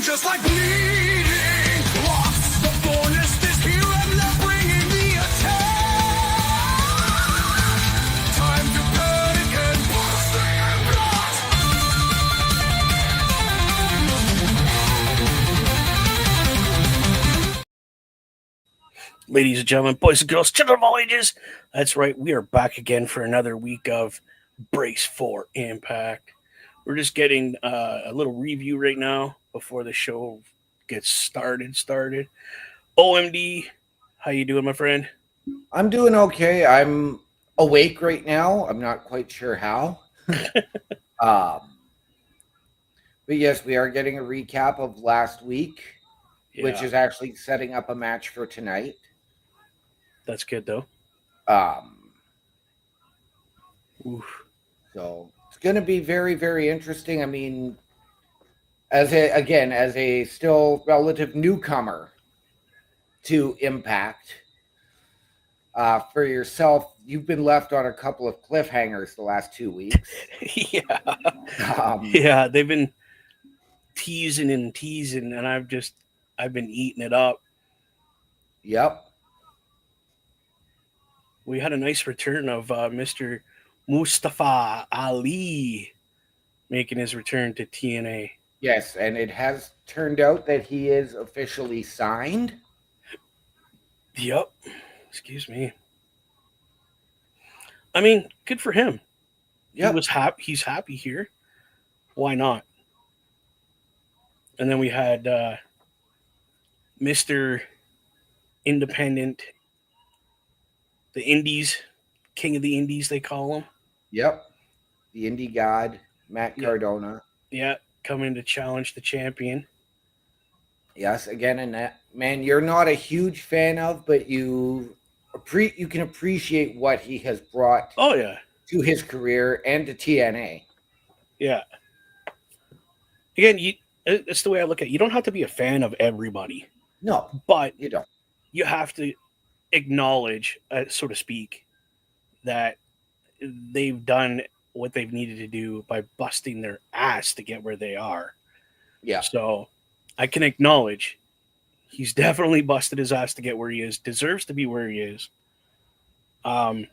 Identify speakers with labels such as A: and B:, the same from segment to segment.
A: Just like bleeding lost, the forest is here and they're bringing the attack. Time to panic and bursting and blast. Ladies and gentlemen, boys and girls, children of all ages, that's right, we are back again for another week of Brace for Impact. We're just getting a little review right now before the show gets started. OMD, how you doing, my friend?
B: I'm doing okay. I'm awake right now. I'm not quite sure how. But yes, we are getting a recap of last week, which is actually setting up a match for tonight.
A: That's good, though.
B: So it's going to be very, very interesting. I mean, as a still relative newcomer to Impact, for yourself, you've been left on a couple of cliffhangers the last 2 weeks.
A: Yeah, they've been teasing, and I've been eating it up.
B: Yep.
A: We had a nice return of Mr. Mustafa Ali making his return to TNA.
B: Yes, and it has turned out that he is officially signed.
A: Yep. Excuse me. I mean, good for him. Yep. He's happy here. Why not? And then we had Mr. Independent, the Indies, King of the Indies, they call him.
B: Yep. The Indie God, Matt Cardona.
A: Yeah, coming to challenge the champion.
B: Yes, again, and that, man, you're not a huge fan of, but you can appreciate what he has brought.
A: Oh yeah,
B: to his career and to TNA.
A: Yeah. Again, it's the way I look at it. You don't have to be a fan of everybody.
B: No,
A: but
B: you don't.
A: You have to acknowledge, so to speak, that they've done what they've needed to do by busting their ass to get where they are.
B: Yeah.
A: So I can acknowledge he's definitely busted his ass to get where he is, deserves to be where he is. But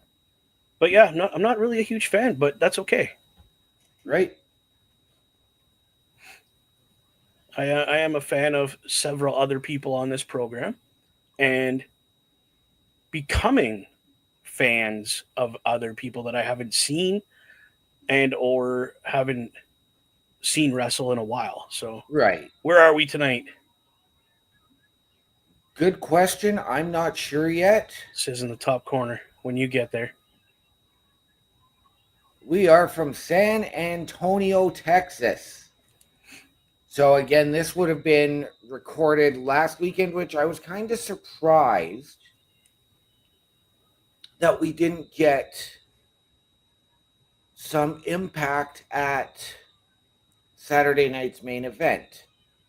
A: yeah, I'm not really a huge fan, but that's okay.
B: Right.
A: I am a fan of several other people on this program, and becoming fans of other people that I haven't seen and or haven't seen wrestle in a while. So
B: right.
A: Where are we tonight?
B: Good question. I'm not sure yet.
A: It says in the top corner when you get there.
B: We are from San Antonio, Texas. So again, this would have been recorded last weekend, which I was kind of surprised that we didn't get some Impact at Saturday night's main event.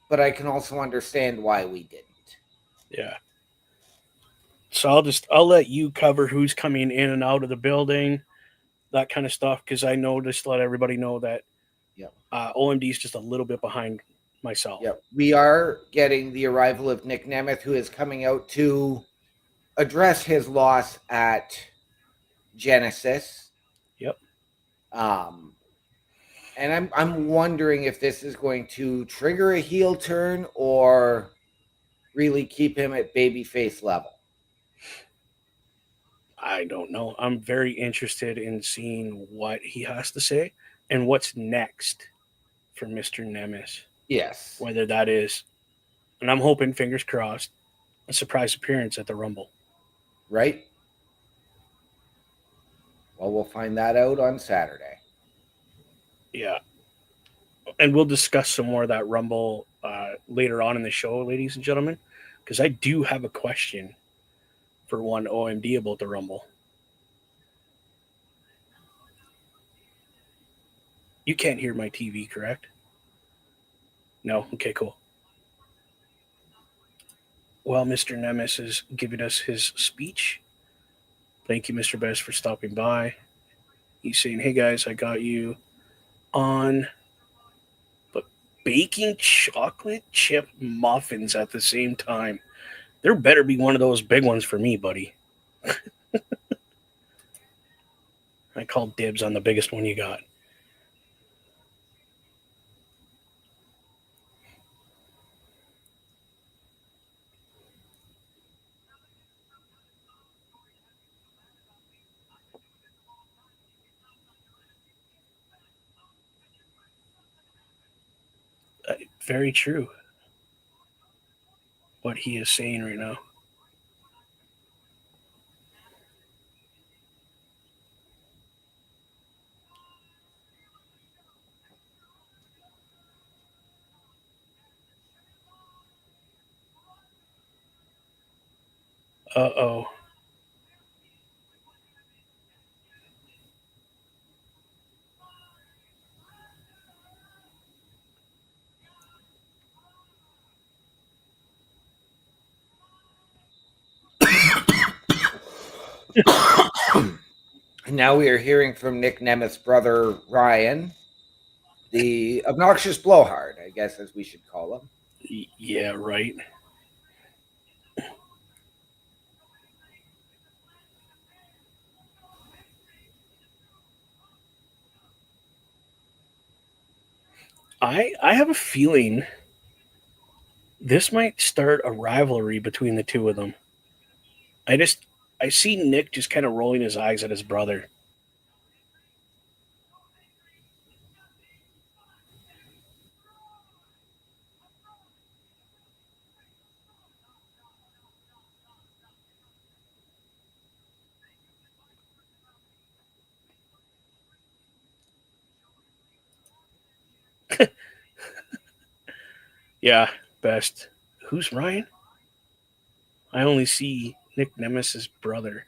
B: But I can also understand why we didn't.
A: Yeah. So I'll let you cover who's coming in and out of the building, that kind of stuff, because I know just to let everybody know that OMD is just a little bit behind myself.
B: Yep. We are getting the arrival of Nick Nemeth, who is coming out to address his loss at Genesis.
A: Yep.
B: And I'm wondering if this is going to trigger a heel turn or really keep him at babyface level.
A: I don't know. I'm very interested in seeing what he has to say and what's next for Mr. Nemeth.
B: Yes.
A: Whether that is, and I'm hoping, fingers crossed, a surprise appearance at the Rumble.
B: Right. Well, we'll find that out on Saturday.
A: Yeah. And we'll discuss some more of that Rumble later on in the show, ladies and gentlemen, because I do have a question for one OMD about the Rumble. You can't hear my TV, correct? No? Okay, cool. Well, Mr. Nemes is giving us his speech. Thank you, Mr. Best, for stopping by. He's saying, hey guys, I got you on, but baking chocolate chip muffins at the same time. There better be one of those big ones for me, buddy. I call dibs on the biggest one you got. Very true. What he is saying right now. Uh-oh.
B: Now we are hearing from Nick Nemeth's brother Ryan, the obnoxious blowhard, I guess, as we should call him.
A: Yeah, right. I have a feeling this might start a rivalry between the two of them. I see Nick just kind of rolling his eyes at his brother. Yeah, Best. Who's Ryan? I only see Nick Nemes's brother,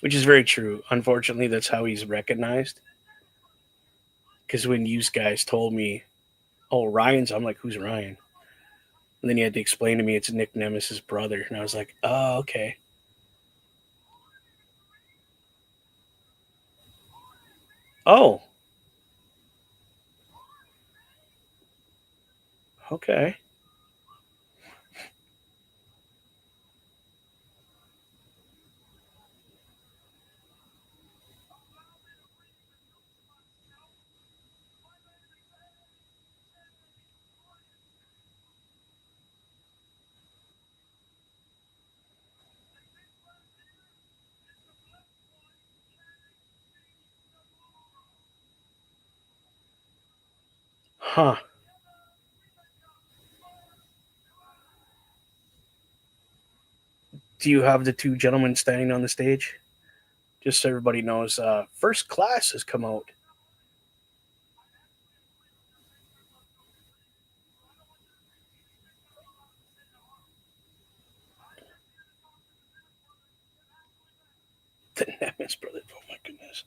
A: which is very true. Unfortunately, that's how he's recognized. Because when you guys told me, "Oh, Ryan's," I'm like, "Who's Ryan?" And then you had to explain to me it's Nick Nemes's brother, and I was like, "Oh, okay." Oh, okay. Huh. Do you have the two gentlemen standing on the stage? Just so everybody knows, First Class has come out. The Nemes brothers. Oh my goodness.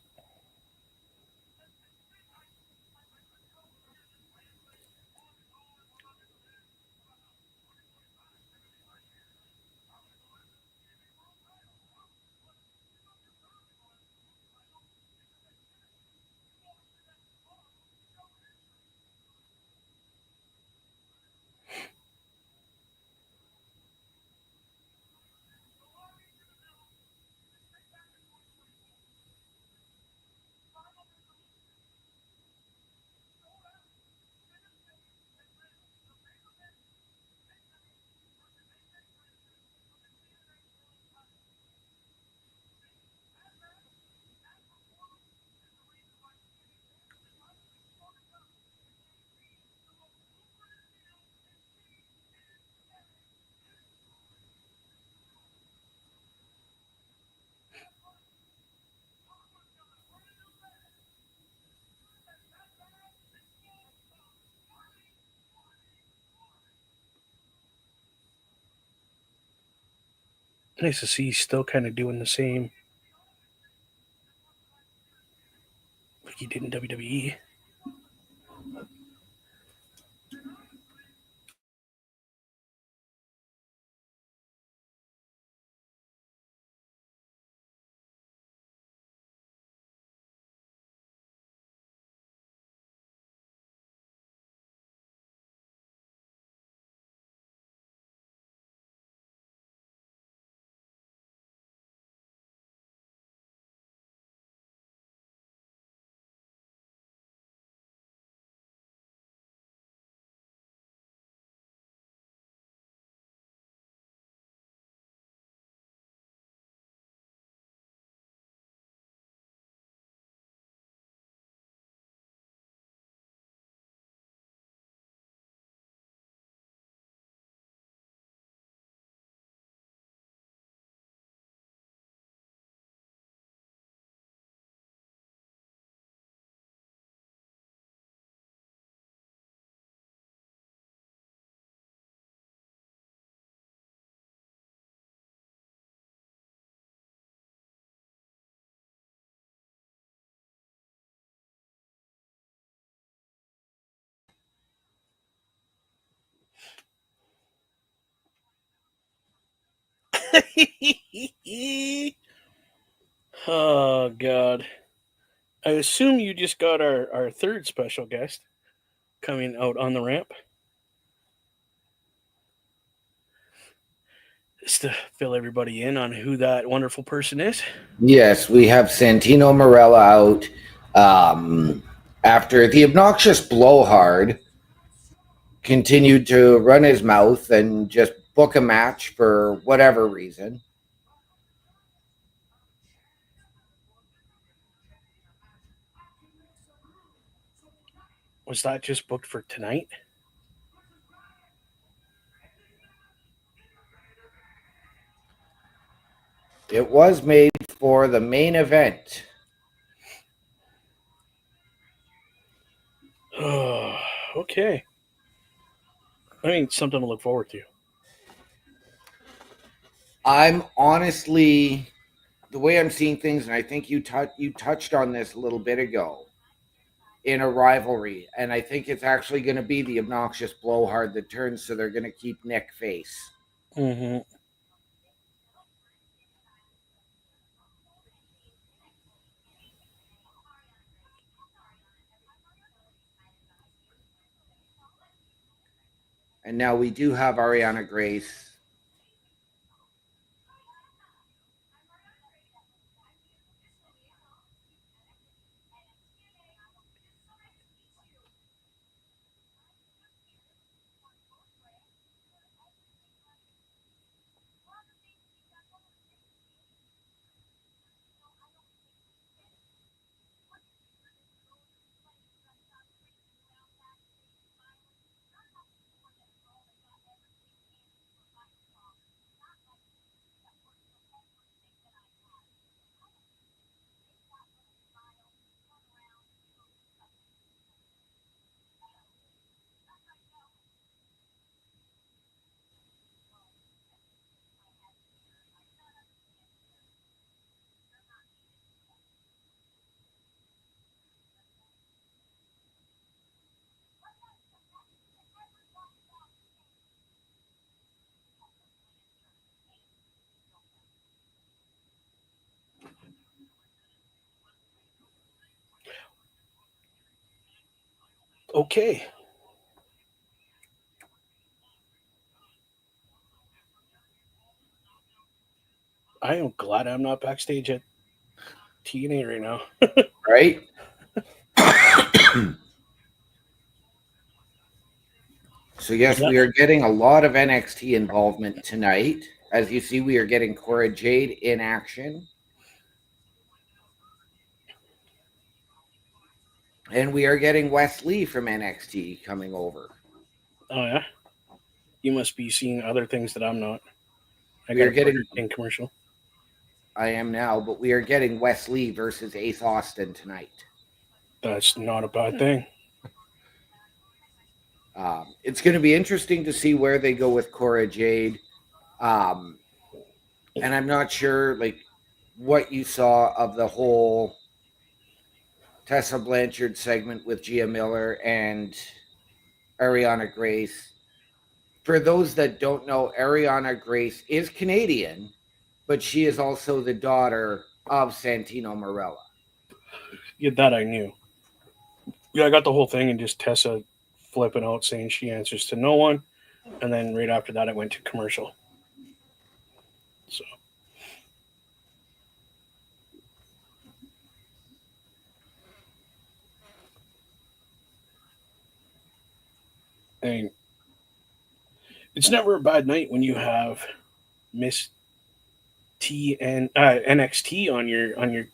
A: Nice to see he's still kind of doing the same like he did in WWE. Oh God. I assume you just got our third special guest coming out on the ramp. Just to fill everybody in on who that wonderful person is.
B: Yes, we have Santino Marella out after the obnoxious Blowhard continued to run his mouth and just book a match for whatever reason.
A: Was that just booked for tonight?
B: It was made for the main event.
A: Oh, okay. I mean, something to look forward to.
B: I'm honestly, the way I'm seeing things, and I think you touched on this a little bit ago, in a rivalry, and I think it's actually going to be the obnoxious Blowhard that turns, so they're going to keep Nick face.
A: Mm-hmm.
B: And now we do have Ariana Grace.
A: Okay. I am glad I'm not backstage at TNA right now.
B: Right? So yes,
A: Yeah.
B: we are getting a lot of NXT involvement tonight. As you see, we are getting Cora Jade in action. And we are getting Wes Lee from NXT coming over.
A: Oh yeah. You must be seeing other things that I'm not. I
B: We
A: got
B: are
A: a
B: getting,
A: Burger King commercial.
B: I am now, but we are getting Wes Lee versus Ace Austin tonight.
A: That's not a bad thing.
B: It's going to be interesting to see where they go with Cora Jade. And I'm not sure, like, what you saw of the whole Tessa Blanchard segment with Gia Miller and Ariana Grace. For those that don't know, Ariana Grace is Canadian, but she is also the daughter of Santino Marella.
A: Yeah, that I knew. Yeah, I got the whole thing and just Tessa flipping out saying she answers to no one. And then right after that, it went to commercial. So. And it's never a bad night when you have Miss T and NXT on your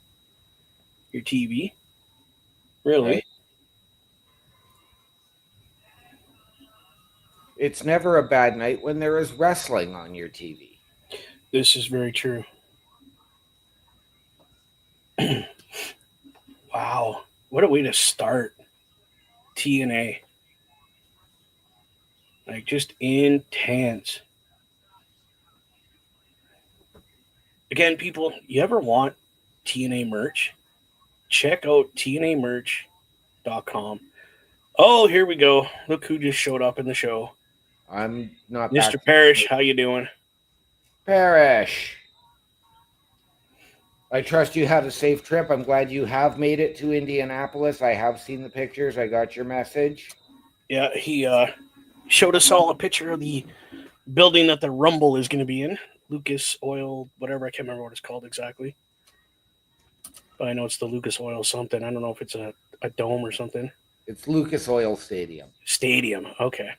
A: TV. Really?
B: Right? It's never a bad night when there is wrestling on your TV.
A: This is very true. Wow. What a way to start TNA. Like, just intense. Again, people, you ever want TNA merch? Check out TNAmerch.com. Oh, here we go. Look who just showed up in the show.
B: I'm not
A: Mr.
B: back.
A: Parrish, how you doing?
B: Parrish. I trust you had a safe trip. I'm glad you have made it to Indianapolis. I have seen the pictures. I got your message.
A: Yeah, he showed us all a picture of the building that the Rumble is going to be in. Lucas Oil, whatever. I can't remember what it's called exactly. But I know it's the Lucas Oil something. I don't know if it's a dome or something.
B: It's Lucas Oil Stadium.
A: Stadium. Okay.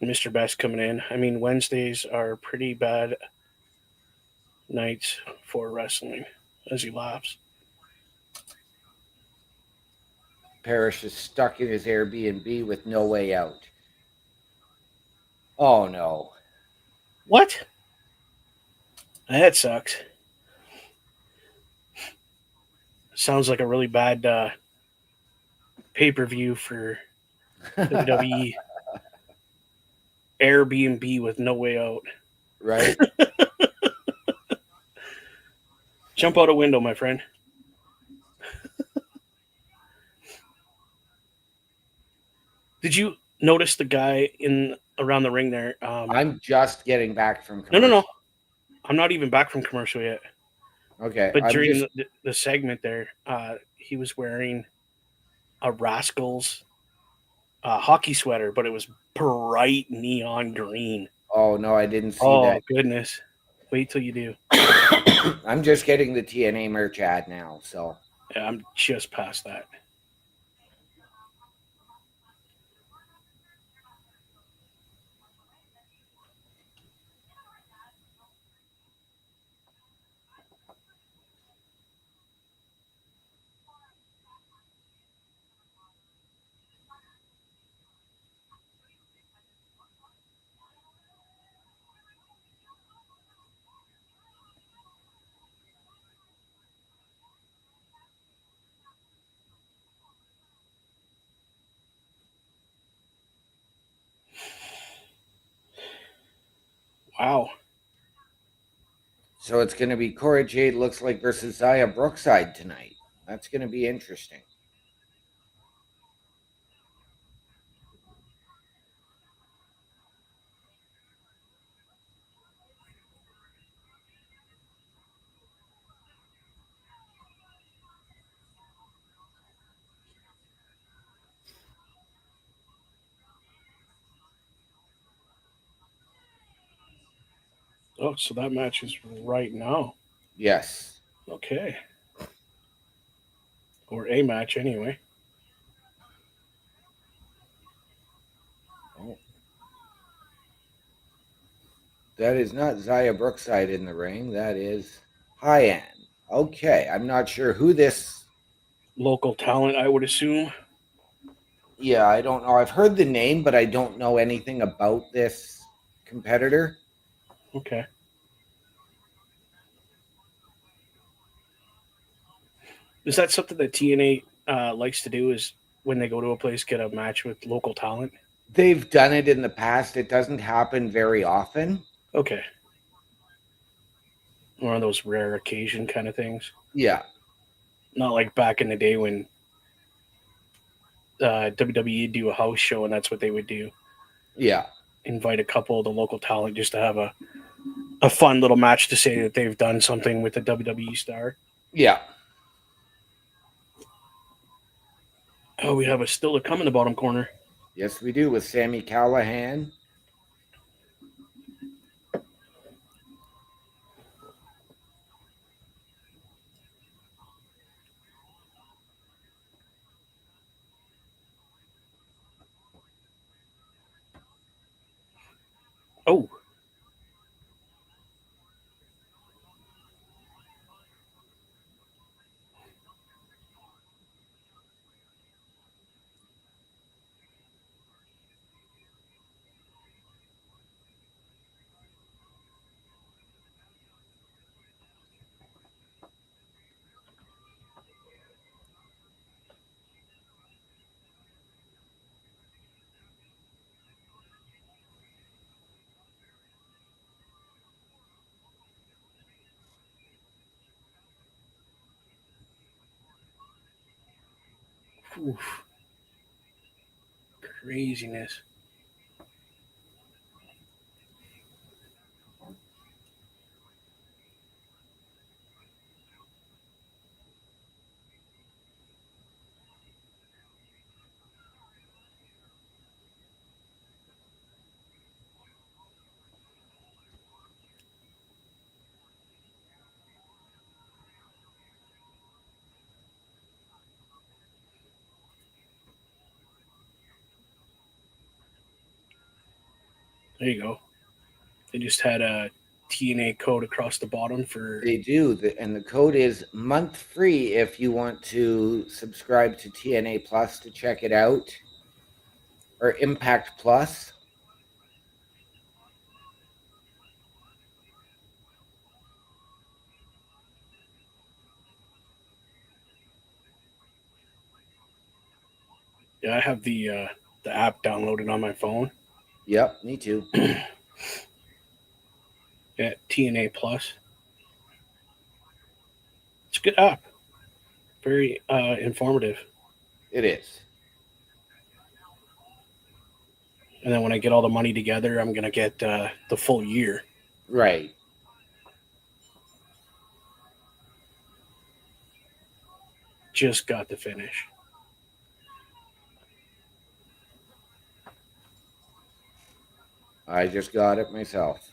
A: Mr. Best coming in. I mean, Wednesdays are pretty bad nights for wrestling, as he laughs.
B: Parrish is stuck in his Airbnb with no way out. Oh, no.
A: What? That sucks. Sounds like a really bad pay-per-view for WWE. Airbnb with no way out.
B: Right?
A: Jump out a window, my friend. Did you notice the guy in around the ring there?
B: I'm just getting back from
A: commercial. No. I'm not even back from commercial yet.
B: Okay.
A: But during the segment there, he was wearing a Rascals hockey sweater, but it was bright neon green.
B: Oh, no, I didn't see that.
A: Oh, goodness. Wait till you do.
B: I'm just getting the TNA merch ad now, so.
A: Yeah, I'm just past that. Wow.
B: So it's going to be Cora Jade looks like versus Zaya Brookside tonight. That's going to be interesting.
A: Oh, so that match is right now.
B: Yes.
A: Okay. Or a match, anyway.
B: Oh. That is not Zaya Brookside in the ring. That is Hyan. Okay. I'm not sure who this.
A: Local talent, I would assume.
B: Yeah, I don't know. I've heard the name, but I don't know anything about this competitor.
A: Okay. Is that something that TNA likes to do? Is when they go to a place, get a match with local talent?
B: They've done it in the past. It doesn't happen very often.
A: Okay. One of those rare occasion kind of things.
B: Yeah.
A: Not like back in the day when WWE do a house show and that's what they would do.
B: Yeah.
A: Invite a couple of the local talent just to have a fun little match to say that they've done something with a WWE star.
B: Yeah.
A: Oh, we have a still to come in the bottom corner.
B: Yes, we do with Sammy Callahan.
A: Oh, oof, craziness. There you go. They just had a TNA code across the bottom for.
B: They do. And the code is month free if you want to subscribe to TNA Plus to check it out, or Impact Plus.
A: Yeah, I have the app downloaded on my phone.
B: Yep, me too.
A: Yeah, TNA Plus. It's a good app. Very informative.
B: It is.
A: And then when I get all the money together, I'm gonna get the full year.
B: Right.
A: Just got the finish.
B: I just got it myself.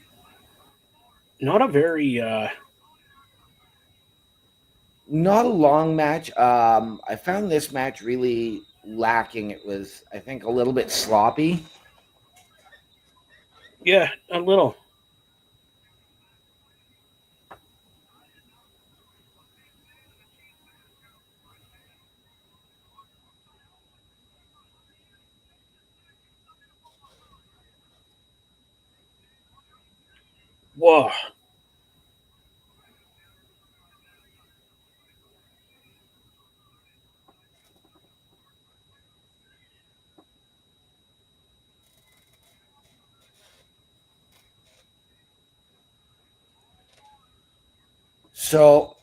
A: Not a very
B: Not a long match. I found this match really lacking. It was, I think, a little bit sloppy.
A: yeah, a little. Whoa.
B: So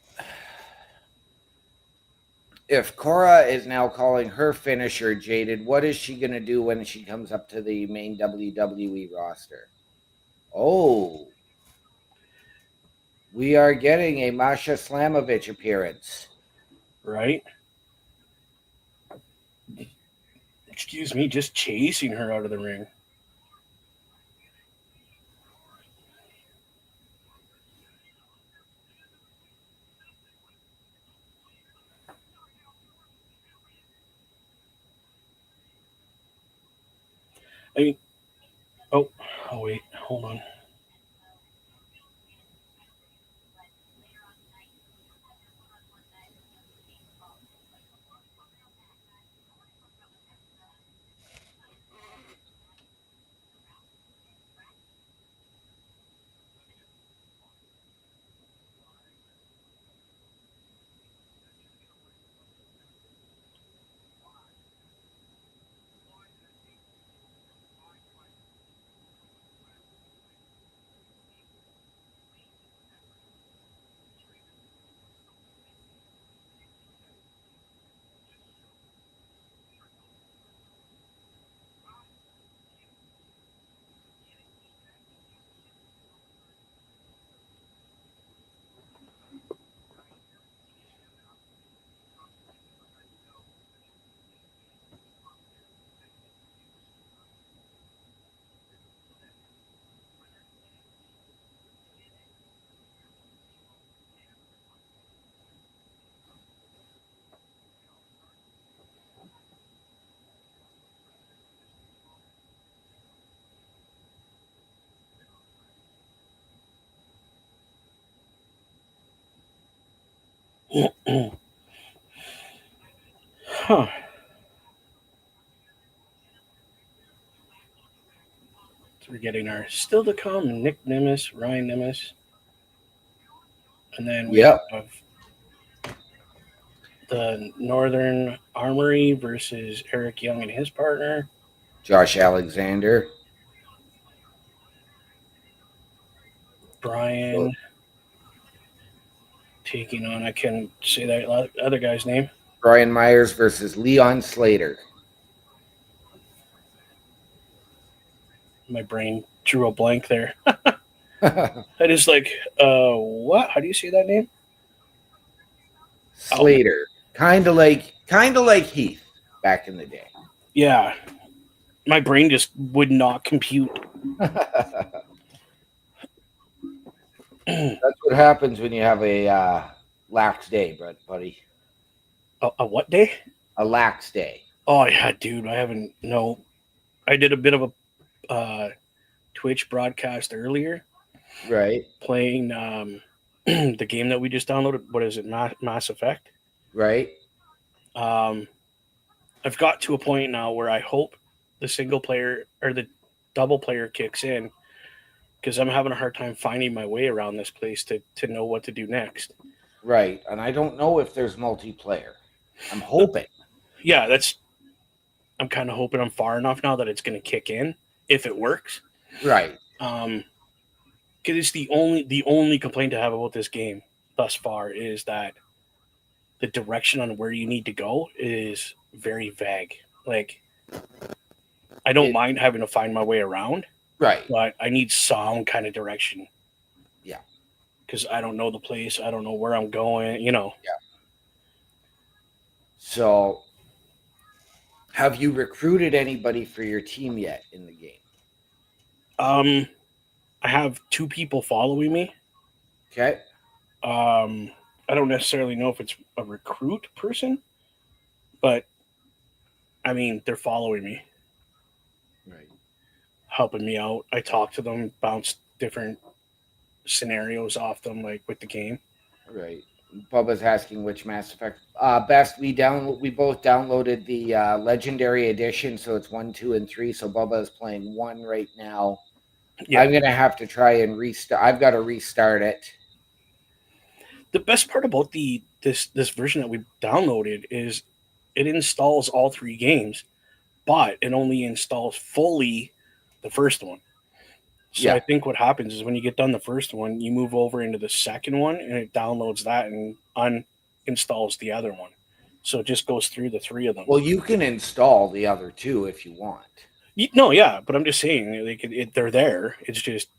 B: if Cora is now calling her finisher Jaded, what is she going to do when she comes up to the main WWE roster? Oh, we are getting a Masha Slamovich appearance.
A: Right? Excuse me, just chasing her out of the ring. I mean, oh, oh wait, hold on. Huh. So we're getting our still to come Nick Nimitz, Ryan Nimitz, and then we
B: Yep.
A: have the Northern Armory versus Eric Young and his partner.
B: Josh Alexander.
A: Brian taking on, I can't say that other guy's name.
B: Brian Myers versus Leon Slater.
A: My brain drew a blank there. I just like, what? How do you say that name?
B: Slater. Kind of like Heath back in the day.
A: Yeah. My brain just would not compute.
B: That's what happens when you have a lax day, buddy.
A: A what day?
B: A lax day.
A: Oh yeah, dude. I haven't. No, I did a bit of a Twitch broadcast earlier,
B: Right.
A: playing the game that we just downloaded. What is it? Mass Effect.
B: Right.
A: I've got to a point now where I hope the single player or the double player kicks in, because I'm having a hard time finding my way around this place to know what to do next.
B: Right. And I don't know if there's multiplayer. I'm hoping.
A: Yeah, I'm kind of hoping I'm far enough now that it's going to kick in if it works.
B: Right.
A: Because it's the only complaint I have about this game thus far is that the direction on where you need to go is very vague. Like, I don't mind having to find my way around,
B: Right.
A: but I need some kind of direction.
B: Yeah.
A: Because I don't know the place. I don't know where I'm going, you know.
B: Yeah. So, have you recruited anybody for your team yet in the game?
A: I have 2 people following me.
B: Okay.
A: I don't necessarily know if it's a recruit person, but I mean, they're following me,
B: Right.
A: helping me out. I talk to them, bounce different scenarios off them, like with the game.
B: Right. Bubba's asking which Mass Effect best. We both downloaded the Legendary Edition, so it's 1, 2, and 3. So Bubba is playing 1 right now. Yeah. I'm gonna have to try and restart. I've got to restart it.
A: The best part about this version that we downloaded is it installs all 3 games, but it only installs fully the first one. So yeah. I think what happens is when you get done the first one, you move over into the second one, and it downloads that and uninstalls the other one. So it just goes through the 3 of them.
B: Well, you can install the other 2 if you want.
A: No, yeah, but I'm just saying they're there. It's just.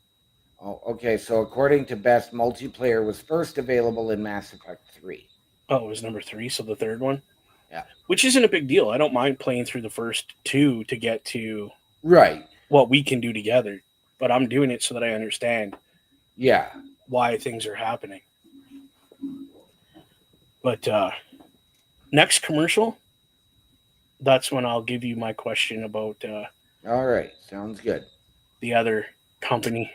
B: Oh, okay. So according to Best, multiplayer was first available in Mass Effect 3.
A: Oh, it was number 3, so the third one?
B: Yeah.
A: Which isn't a big deal. I don't mind playing through the first 2 to get to
B: right
A: what we can do together. But I'm doing it so that I understand why things are happening. But next commercial, that's when I'll give you my question about
B: all right, sounds good.
A: The other company.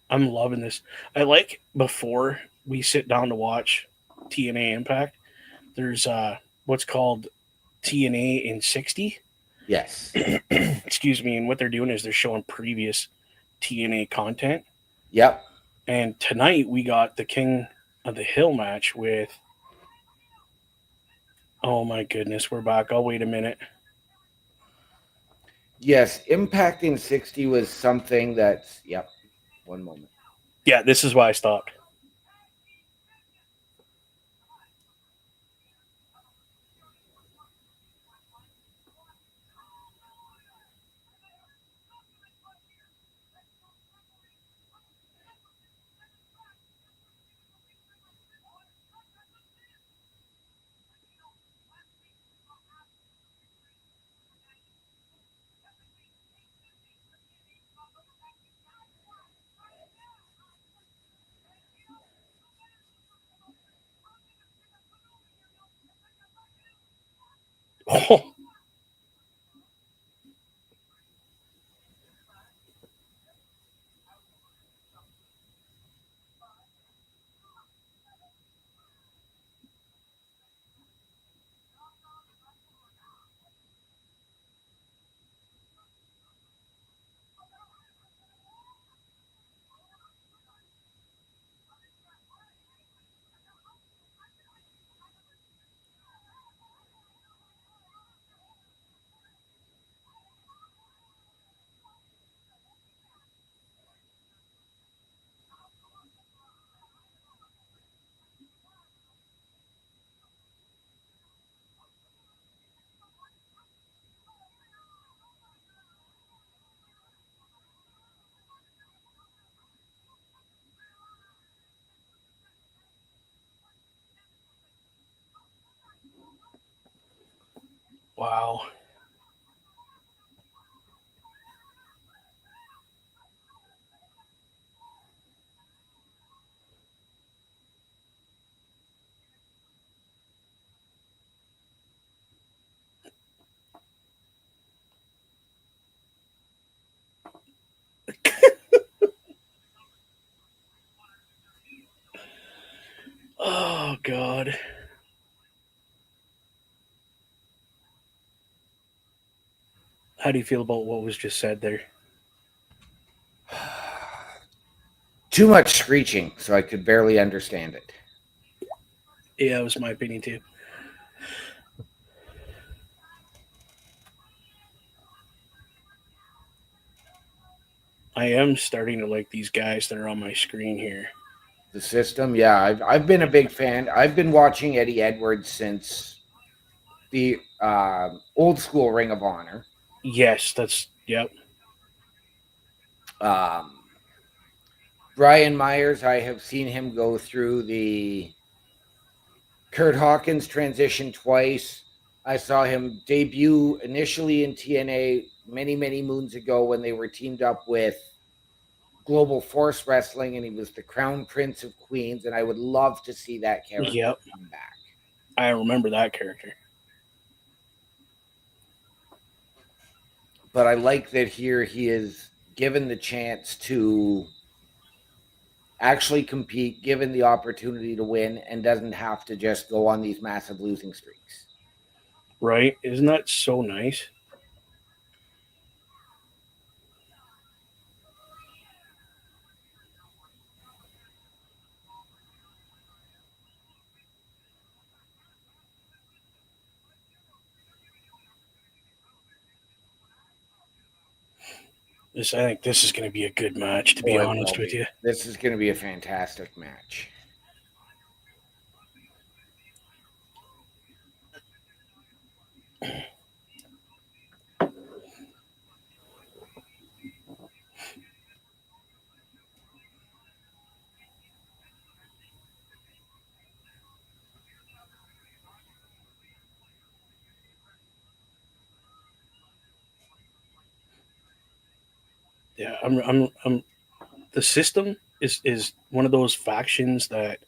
A: I'm loving this. I like before we sit down to watch TNA Impact, there's what's called TNA in 60.
B: Yes.
A: Excuse me. And what they're doing is they're showing previous TNA content.
B: Yep.
A: And tonight we got the King of the Hill match with. Oh my goodness, we're back. Oh, wait a minute.
B: Yes, Impact in 60 was something that's. Yep. One moment.
A: Yeah, this is why I stopped. Oh. Wow. Oh God. How do you feel about what was just said there?
B: Too much screeching, so I could barely understand it.
A: Yeah, it was my opinion too. I am starting to like these guys that are on my screen here.
B: The system, yeah, I've been a big fan. I've been watching Eddie Edwards since the old school Ring of Honor.
A: Yes, that's yep.
B: Um, Brian Myers, I have seen him go through the Kurt Hawkins transition twice. I saw him debut initially in TNA many, many moons ago when they were teamed up with Global Force Wrestling, and he was the Crown Prince of Queens. And I would love to see that character
A: Yep.
B: come back.
A: I remember that character.
B: But I like that here he is given the chance to actually compete, given the opportunity to win, and doesn't have to just go on these massive losing streaks.
A: Right? Isn't that so nice? I think this is going to be a good match, to be honest with you.
B: This is going to be a fantastic match.
A: Yeah, I'm the system is one of those factions that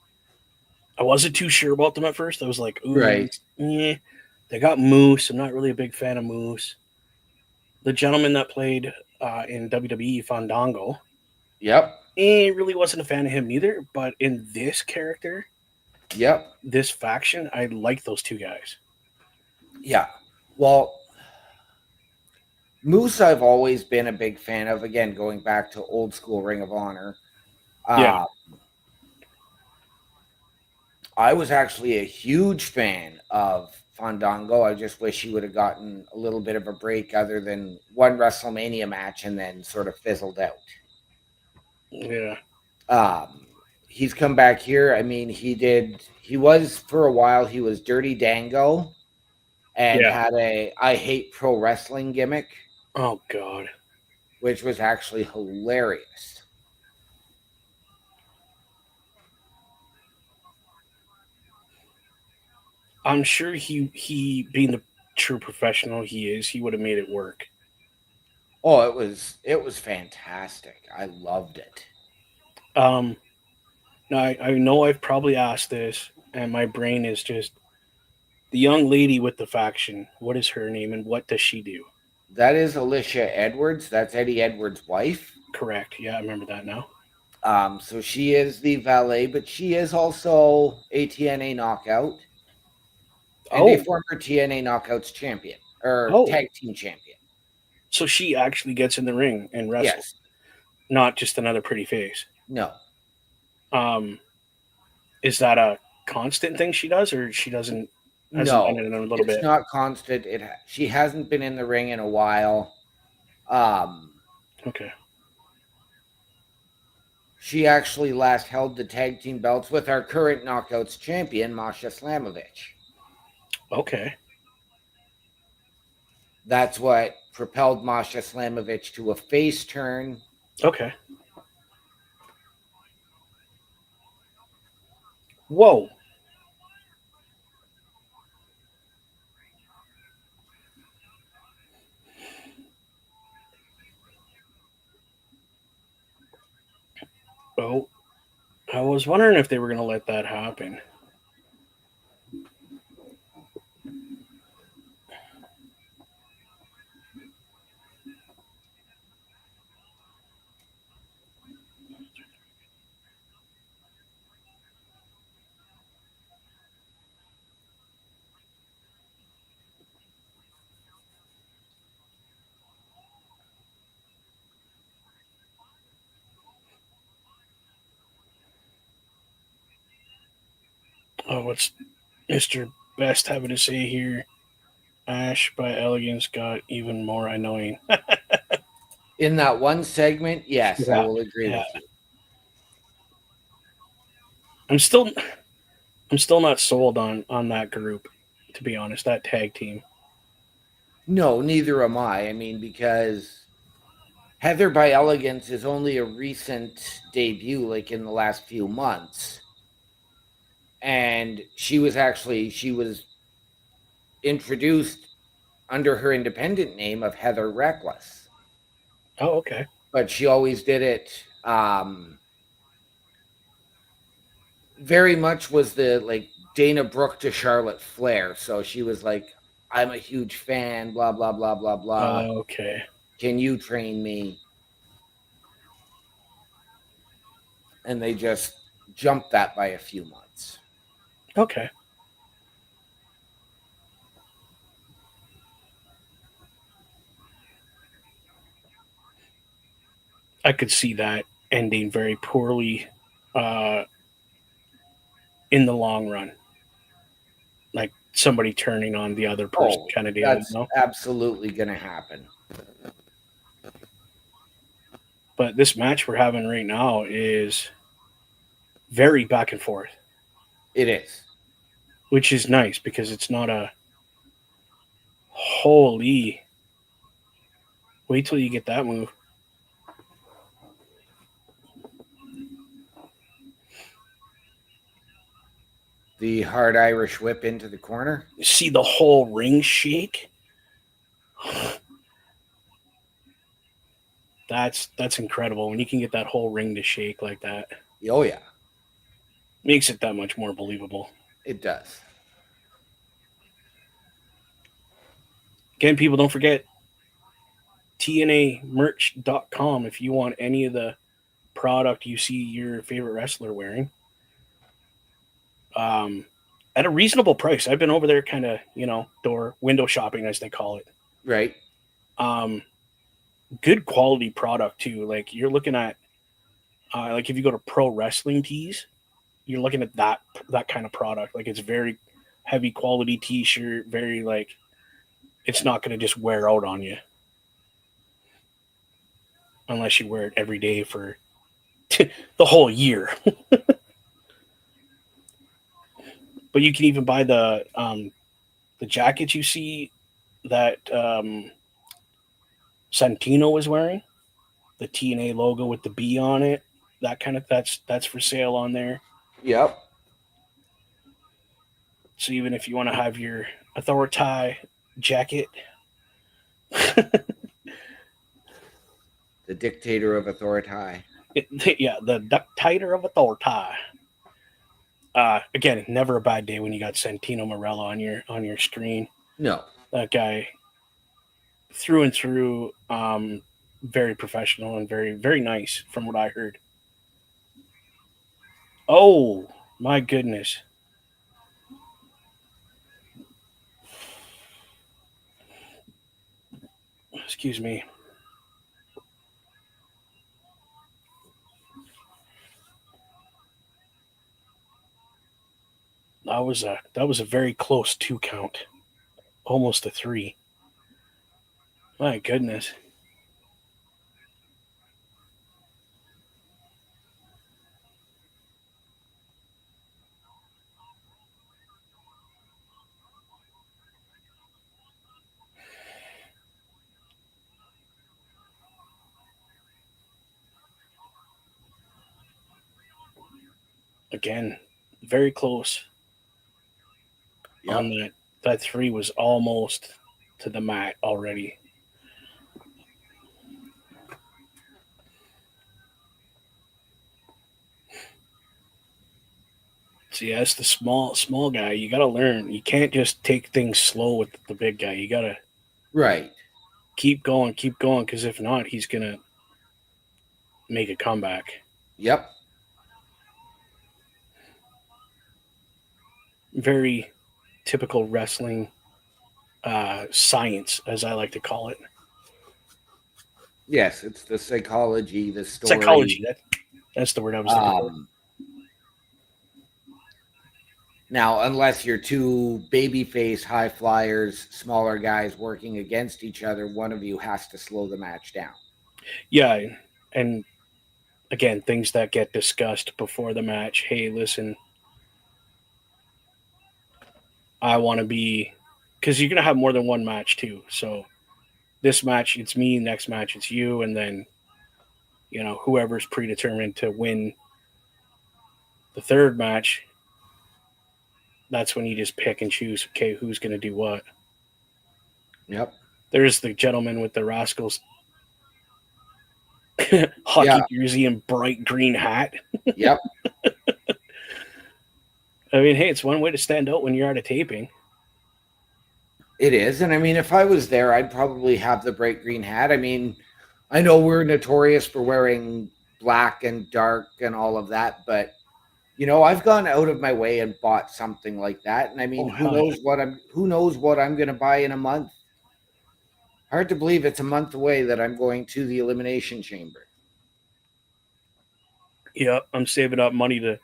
A: I wasn't too sure about them at first. I was like, ooh,
B: Right.
A: yeah. They got Moose. I'm not really a big fan of Moose. The gentleman that played in WWE Fandango,
B: Yep.
A: really wasn't a fan of him either. But in this character,
B: Yep.
A: this faction, I like those two guys.
B: Yeah. Well, Moose, I've always been a big fan of. Again, going back to old school Ring of Honor.
A: Yeah.
B: I was actually a huge fan of Fandango. I just wish he would have gotten a little bit of a break other than one WrestleMania match and then sort of fizzled out.
A: Yeah.
B: He's come back here. I mean, he was for a while, he was Dirty Dango and had a I hate pro wrestling gimmick.
A: Oh God.
B: Which was actually hilarious.
A: I'm sure he being the true professional he is, he would have made it work.
B: Oh, it was fantastic. I loved it.
A: Now I know I've probably asked this, and my brain is just the young lady with the faction. What is her name, and what does she do?
B: That is Alicia Edwards. That's Eddie Edwards' wife.
A: Correct. Yeah, I remember that now.
B: So she is the valet, but she is also a TNA knockout. And a former TNA Knockouts champion or tag team champion.
A: So she actually gets in the ring and wrestles. Yes. Not just another pretty face.
B: No.
A: Is that a constant thing she does, or she doesn't?
B: No, in a little bit. It's not constant. She hasn't been in the ring in a while.
A: Okay.
B: She actually last held the tag team belts with our current Knockouts champion, Masha Slamovich.
A: Okay.
B: That's what propelled Masha Slamovich to a face turn.
A: Okay. Whoa. Oh, I was wondering if they were going to let that happen. Oh, what's Mr. Best having to say here? Ash by Elegance got even more annoying.
B: In that one segment, yes, I
A: Yeah,
B: will agree
A: yeah.
B: with you.
A: I'm still not sold on that group, to be honest. That tag team.
B: No, neither am I. I mean, because Heather by Elegance is only a recent debut, like in the last few months. And she was introduced under her independent name of Heather Reckless.
A: Oh, okay.
B: But she always did it very much was the like Dana Brooke to Charlotte Flair. So she was like, I'm a huge fan, blah, blah, blah, blah, blah.
A: Okay.
B: Can you train me? And they just jumped that by a few months.
A: Okay. I could see that ending very poorly uh, in the long run. Like somebody turning on the other person
B: Oh,
A: kind of deal,
B: that's
A: you know?
B: absolutely going to happen.
A: But this match we're having right now is very back and forth,
B: It is.
A: which is nice because it's not a holy. Wait till you get that move.
B: The hard Irish whip into the corner.
A: You see the whole ring shake. That's incredible when you can get that whole ring to shake like that.
B: Oh, yeah,
A: Makes it that much more believable.
B: it does.
A: Again, people don't forget tnamerch.com if you want any of the product you see your favorite wrestler wearing. Um, at a reasonable price. I've been over there kind of, door window shopping as they call it.
B: Right.
A: Um, good quality product too. Like you're looking at like if you go to Pro Wrestling Tees, you're looking at that kind of product. Like it's very heavy quality t-shirt, very like it's not going to just wear out on you unless you wear it every day for the whole year. But you can even buy the jacket you see that Santino was wearing, the TNA logo with the B on it. That kind of that's for sale on there.
B: Yep.
A: So even if you want to have your Authority jacket,
B: The dictator of authority.
A: yeah, the duck tighter of Authority. Again, never a bad day when you got Santino Morella on your screen.
B: No.
A: That guy, through and through, very professional and very very nice, from what I heard. Oh my goodness! Excuse me. That was a very close 2 count, almost a 3. My goodness. Again, very close on
B: Yep.
A: that. That 3 was almost to the mat already. So yeah, it's the small guy. You got to learn. You can't just take things slow with the big guy. You got to
B: Right.
A: keep going, because if not, he's gonna make a comeback.
B: Yep.
A: Very typical wrestling science, as I like to call it.
B: Yes, it's the psychology, the story.
A: Psychology. That's the word I was looking for.
B: Now, unless you're two babyface high flyers, smaller guys working against each other, one of you has to slow the match down.
A: Yeah, and again, things that get discussed before the match. Hey, listen, I want to be, because you're gonna have more than one match too. So this match it's me, next match it's you, and then whoever's predetermined to win the third match. That's when you just pick and choose. Okay, who's gonna do what?
B: Yep.
A: There's the gentleman with the Rascals hockey jersey and bright green hat.
B: Yep.
A: I mean, hey, it's one way to stand out when you're at a taping.
B: It is. And I mean, if I was there, I'd probably have the bright green hat. I mean, I know we're notorious for wearing black and dark and all of that, but I've gone out of my way and bought something like that. And I mean, who knows what I'm going to buy in a month? Hard to believe it's a month away that I'm going to the Elimination Chamber.
A: Yeah, I'm saving up money to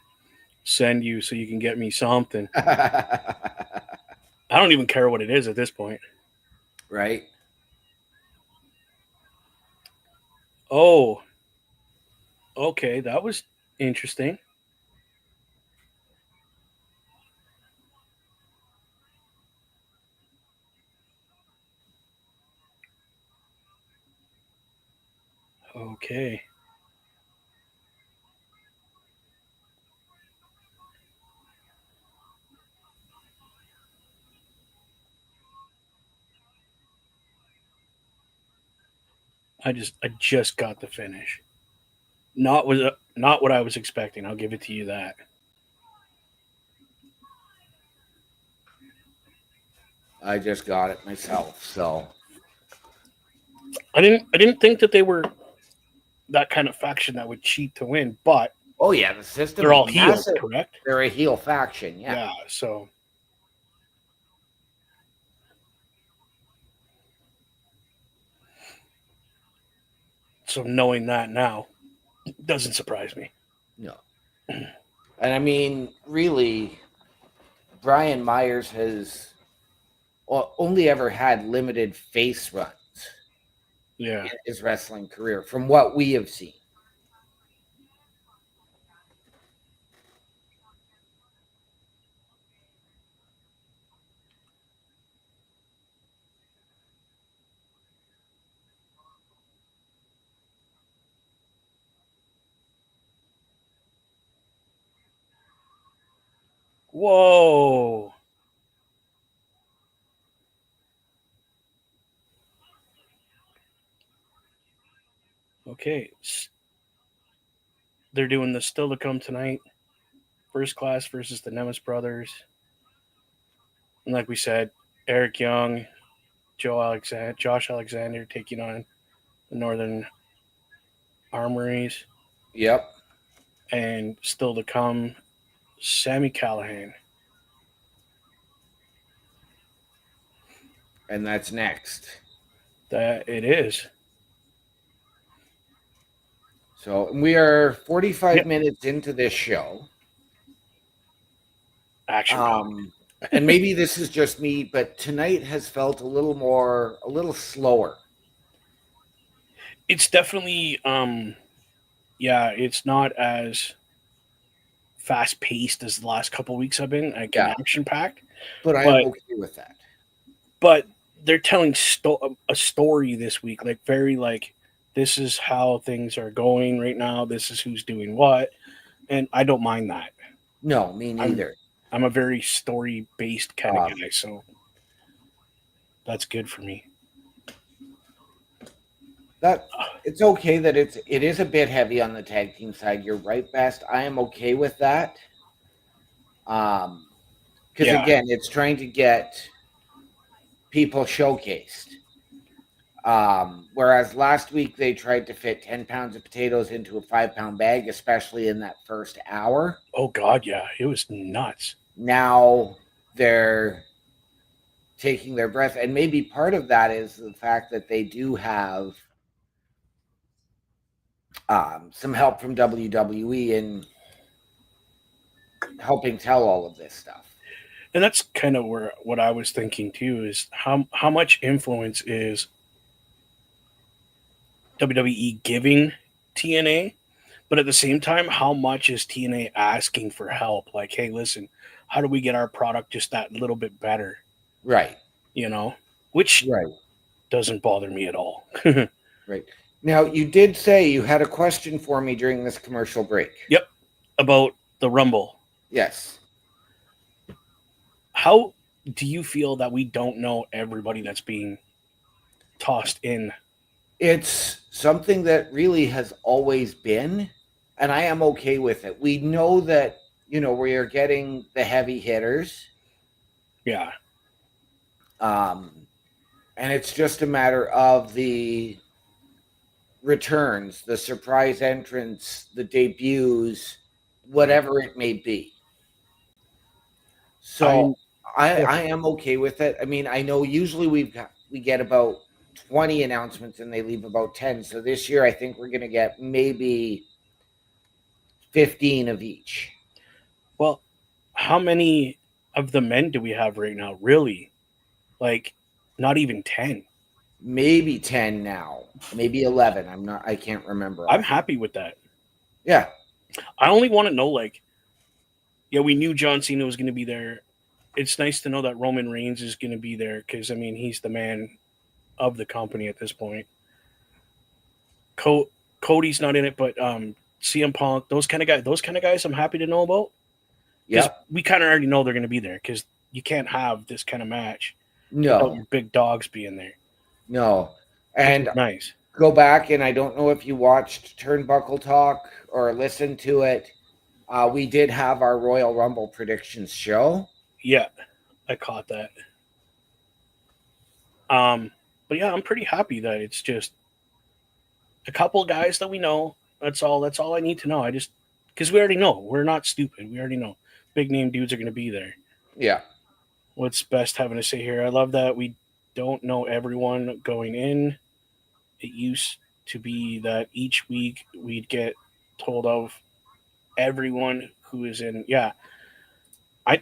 A: send you so you can get me something. I don't even care what it is at this point.
B: Right.
A: Oh, okay. That was interesting. Okay. I just got the finish. Not what I was expecting. I'll give it to you that.
B: I just got it myself, so
A: I didn't think that they were that kind of faction that would cheat to win, but
B: oh yeah, the system
A: they're all heels, correct?
B: They're a heel faction, yeah.
A: Yeah, so knowing that now doesn't surprise me.
B: No. And I mean, really, Brian Myers has only ever had limited face runs in his wrestling career, from what we have seen.
A: Whoa. Okay. They're doing the still to come tonight. First Class versus the Nemes brothers. And like we said, Eric Young, Josh Alexander taking on the Northern Armories.
B: Yep.
A: And still to come, Sami Callihan.
B: And that's next.
A: That it is.
B: So we are 45 minutes into this show.
A: Action.
B: And maybe this is just me, but tonight has felt a little slower.
A: It's definitely, it's not as fast paced as the last couple of weeks have been, like action packed.
B: But I'm okay with that.
A: But they're telling a story this week, like very like, this is how things are going right now. This is who's doing what. And I don't mind that.
B: No, me neither.
A: I'm a very story-based kind of guy, so that's good for me.
B: It's okay that it is a bit heavy on the tag team side. You're right, Best. I am okay with that. Because
A: Yeah.
B: again, it's trying to get people showcased. Whereas last week they tried to fit 10 pounds of potatoes into a 5 pound bag, especially in that first hour.
A: Oh God, yeah, it was nuts.
B: Now they're taking their breath, and maybe part of that is the fact that they do have some help from WWE in helping tell all of this stuff.
A: And that's kind of where what I was thinking too is how much influence is WWE giving TNA, but at the same time, how much is TNA asking for help? Like, hey, listen, how do we get our product just that little bit better?
B: Right.
A: You know, which
B: Right.
A: doesn't bother me at all.
B: Right. Now, you did say you had a question for me during this commercial break.
A: Yep, about the Rumble.
B: Yes.
A: How do you feel that we don't know everybody that's being tossed in?
B: It's something that really has always been, and I am okay with it. We know that, we are getting the heavy hitters.
A: Yeah,
B: And it's just a matter of the returns, the surprise entrance, the debuts, whatever it may be. So
A: I
B: I am okay with it. I mean, I know usually we get about 20 announcements and they leave about 10. So this year I think we're going to get maybe 15 of each.
A: well, how many of the men do we have right now? Really, like, not even 10.
B: Maybe 10 now. Maybe 11. I can't remember.
A: I'm happy with that.
B: Yeah.
A: I only want to know, like, yeah, we knew John Cena was going to be there. It's nice to know that Roman Reigns is going to be there because, I mean, he's the man of the company at this point. Cody's not in it, but CM Punk, those kind of guys, I'm happy to know about because
B: Yep.
A: we kind of already know they're going to be there because you can't have this kind of match without
B: No.
A: your big dogs being there,
B: No.
A: which
B: And
A: is nice.
B: go back, and I don't know if you watched Turnbuckle Talk or listened to it. We did have our Royal Rumble predictions show.
A: Yeah, I caught that. But yeah, I'm pretty happy that it's just a couple guys that we know. That's all. That's all I need to know. I just because we already know we're not stupid. We already know big name dudes are going to be there.
B: Yeah.
A: What's best having to say here? I love that we don't know everyone going in. It used to be that each week we'd get told of everyone who is in. Yeah, I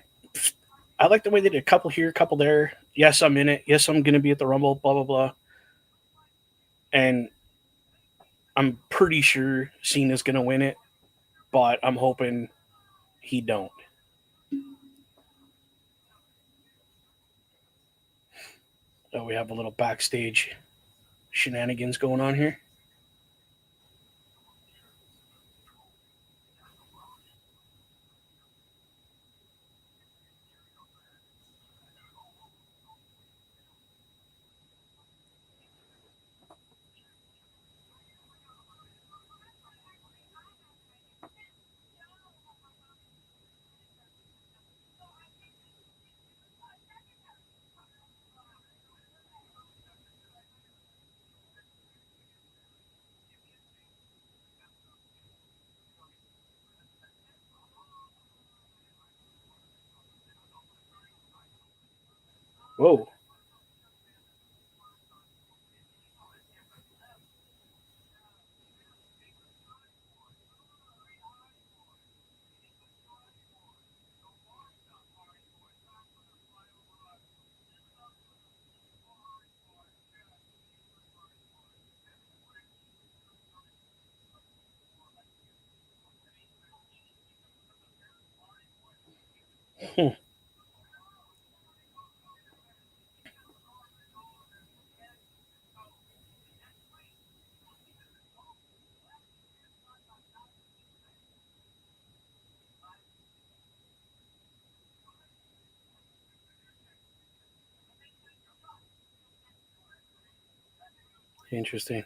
A: I like the way they did a couple here, a couple there. Yes, I'm in it. Yes, I'm going to be at the Rumble. Blah blah blah. And I'm pretty sure Cena's going to win it, but I'm hoping he don't. We have a little backstage shenanigans going on here. Whoa. Hmm. Interesting.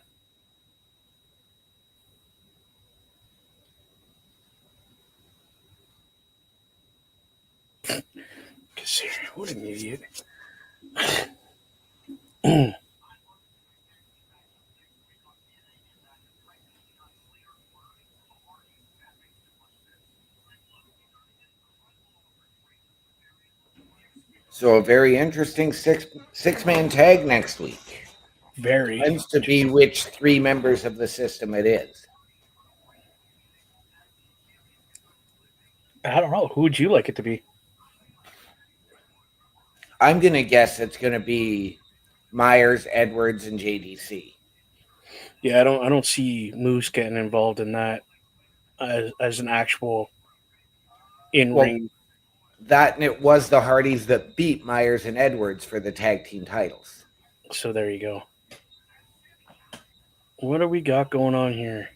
B: So a very interesting six-man tag next week.
A: Very.
B: Depends to be which three members of the system it is.
A: I don't know. Who would you like it to be?
B: I'm gonna guess it's gonna be Myers, Edwards, and JDC.
A: Yeah, I don't see Moose getting involved in that as an actual in ring.
B: That and it was the Hardys that beat Myers and Edwards for the tag team titles.
A: So there you go. What do we got going on here?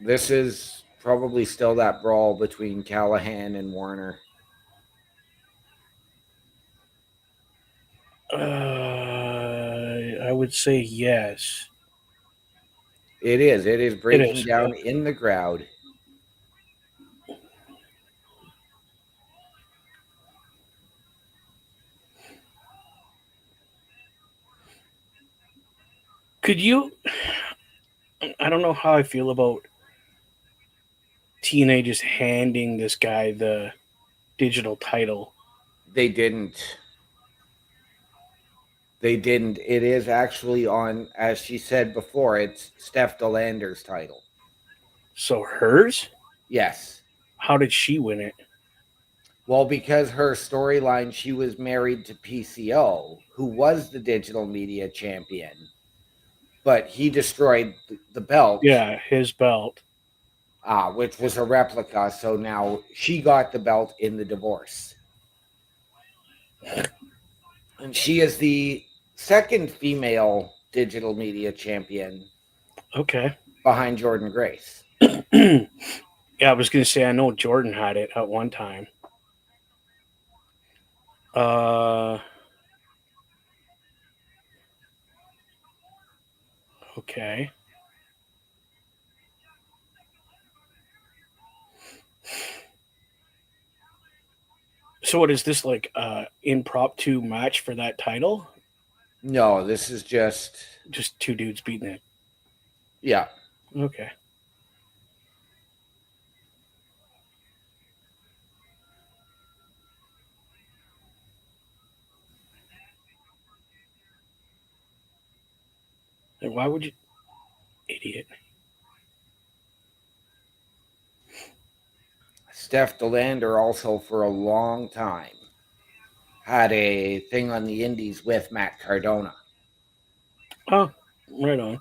B: This is probably still that brawl between Callahan and Warner.
A: I would say yes.
B: It is. It is breaking
A: is,
B: down in the crowd.
A: Could you? I don't know how I feel about TNA just handing this guy the digital title.
B: They didn't. They didn't. It is actually on, as she said before, it's Steph DeLander's title.
A: So hers?
B: Yes.
A: How did she win it?
B: Well, because her storyline, she was married to PCO, who was the digital media champion, but he destroyed the belt.
A: Yeah, his belt.
B: Which was a replica. So now she got the belt in the divorce. And she is the second female digital media champion.
A: Okay.
B: Behind Jordan Grace.
A: Yeah, I was going to say, I know Jordan had it at one time. Okay. So what is this, like impromptu match for that title?
B: No, this is just
A: two dudes beating it.
B: Yeah.
A: Okay. And why would you, idiot?
B: Steph DeLander also for a long time had a thing on the indies with Matt Cardona.
A: Oh, right on.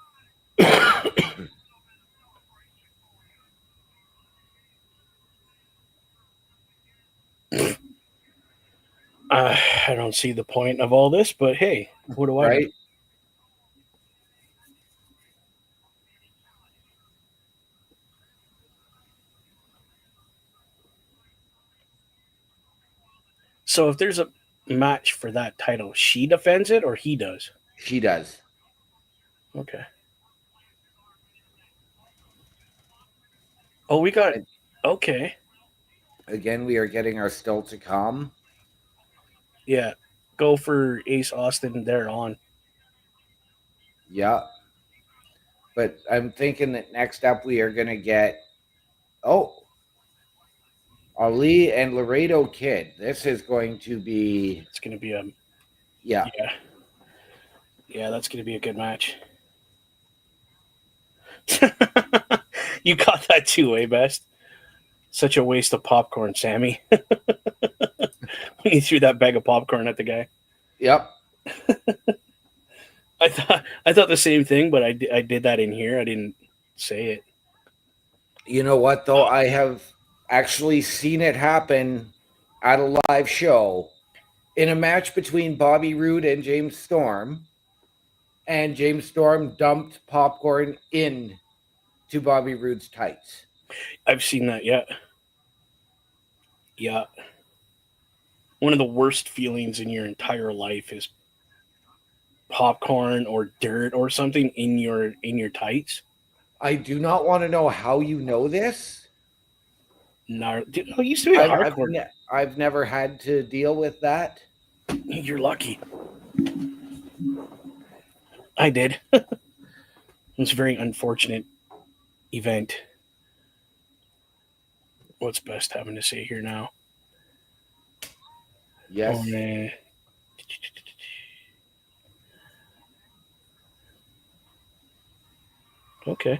A: I don't see the point of all this, but hey, what do I know? So if there's a match for that title, she defends it or he does?
B: She does.
A: Okay. Oh, we got it. Okay.
B: Again, we are getting our still to come.
A: Yeah. Go for Ace Austin there on.
B: Yeah. But I'm thinking that next up we are going to get Ali and Laredo Kid. This is going to be...
A: It's going to be a...
B: Yeah.
A: Yeah, that's going to be a good match. You got that too, eh, Best? Such a waste of popcorn, Sammy. When you threw that bag of popcorn at the guy.
B: Yep.
A: I thought the same thing, but I did that in here. I didn't say it.
B: You know what, though? I have actually seen it happen at a live show in a match between Bobby Roode and James Storm. And James Storm dumped popcorn in to Bobby Roode's tights.
A: I've seen that, yeah. Yeah. One of the worst feelings in your entire life is popcorn or dirt or something in your tights.
B: I do not want to know how you know this.
A: No, it used to be hardcore.
B: I've never had to deal with that.
A: You're lucky. I did. It's a very unfortunate event. What's best having to say here now?
B: Yes.
A: Oh, man. Okay.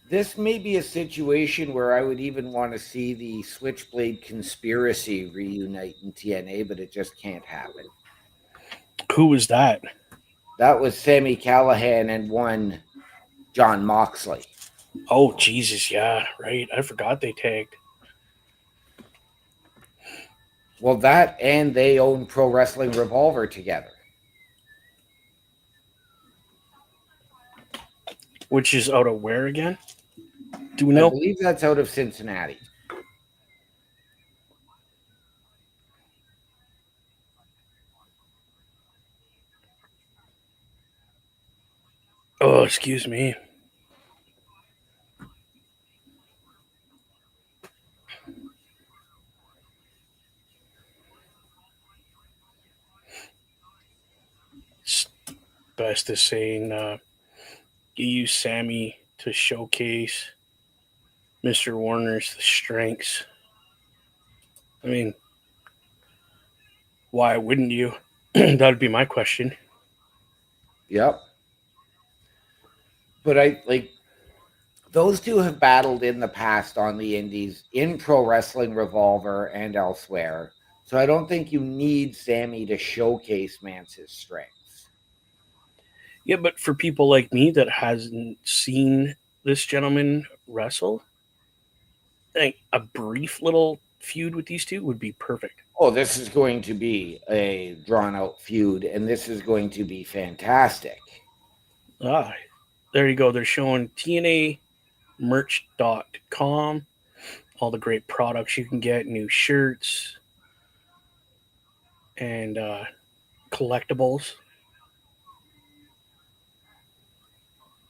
B: This may be a situation where I would even want to see the Switchblade conspiracy reunite in TNA, but it just can't happen.
A: Who was that?
B: That was Sami Callihan and one John Moxley.
A: Oh, Jesus, yeah, right. I forgot they tagged.
B: Well, that and they own Pro Wrestling Revolver together.
A: Which is out of where again? Do we
B: I
A: know?
B: believe that's out of Cincinnati.
A: Oh, excuse me. It's best is saying you use Sammy to showcase Mr. Warner's strengths. I mean, why wouldn't you? That would be my question.
B: Yep. But I like those two have battled in the past on the indies in Pro Wrestling Revolver and elsewhere. So I don't think you need Sammy to showcase Mance's strengths.
A: Yeah, but for people like me that hasn't seen this gentleman wrestle, I think a brief little feud with these two would be perfect.
B: Oh, this is going to be a drawn out feud, and this is going to be fantastic.
A: Ah, there you go. They're showing TNAmerch.com, all the great products you can get, new shirts and collectibles.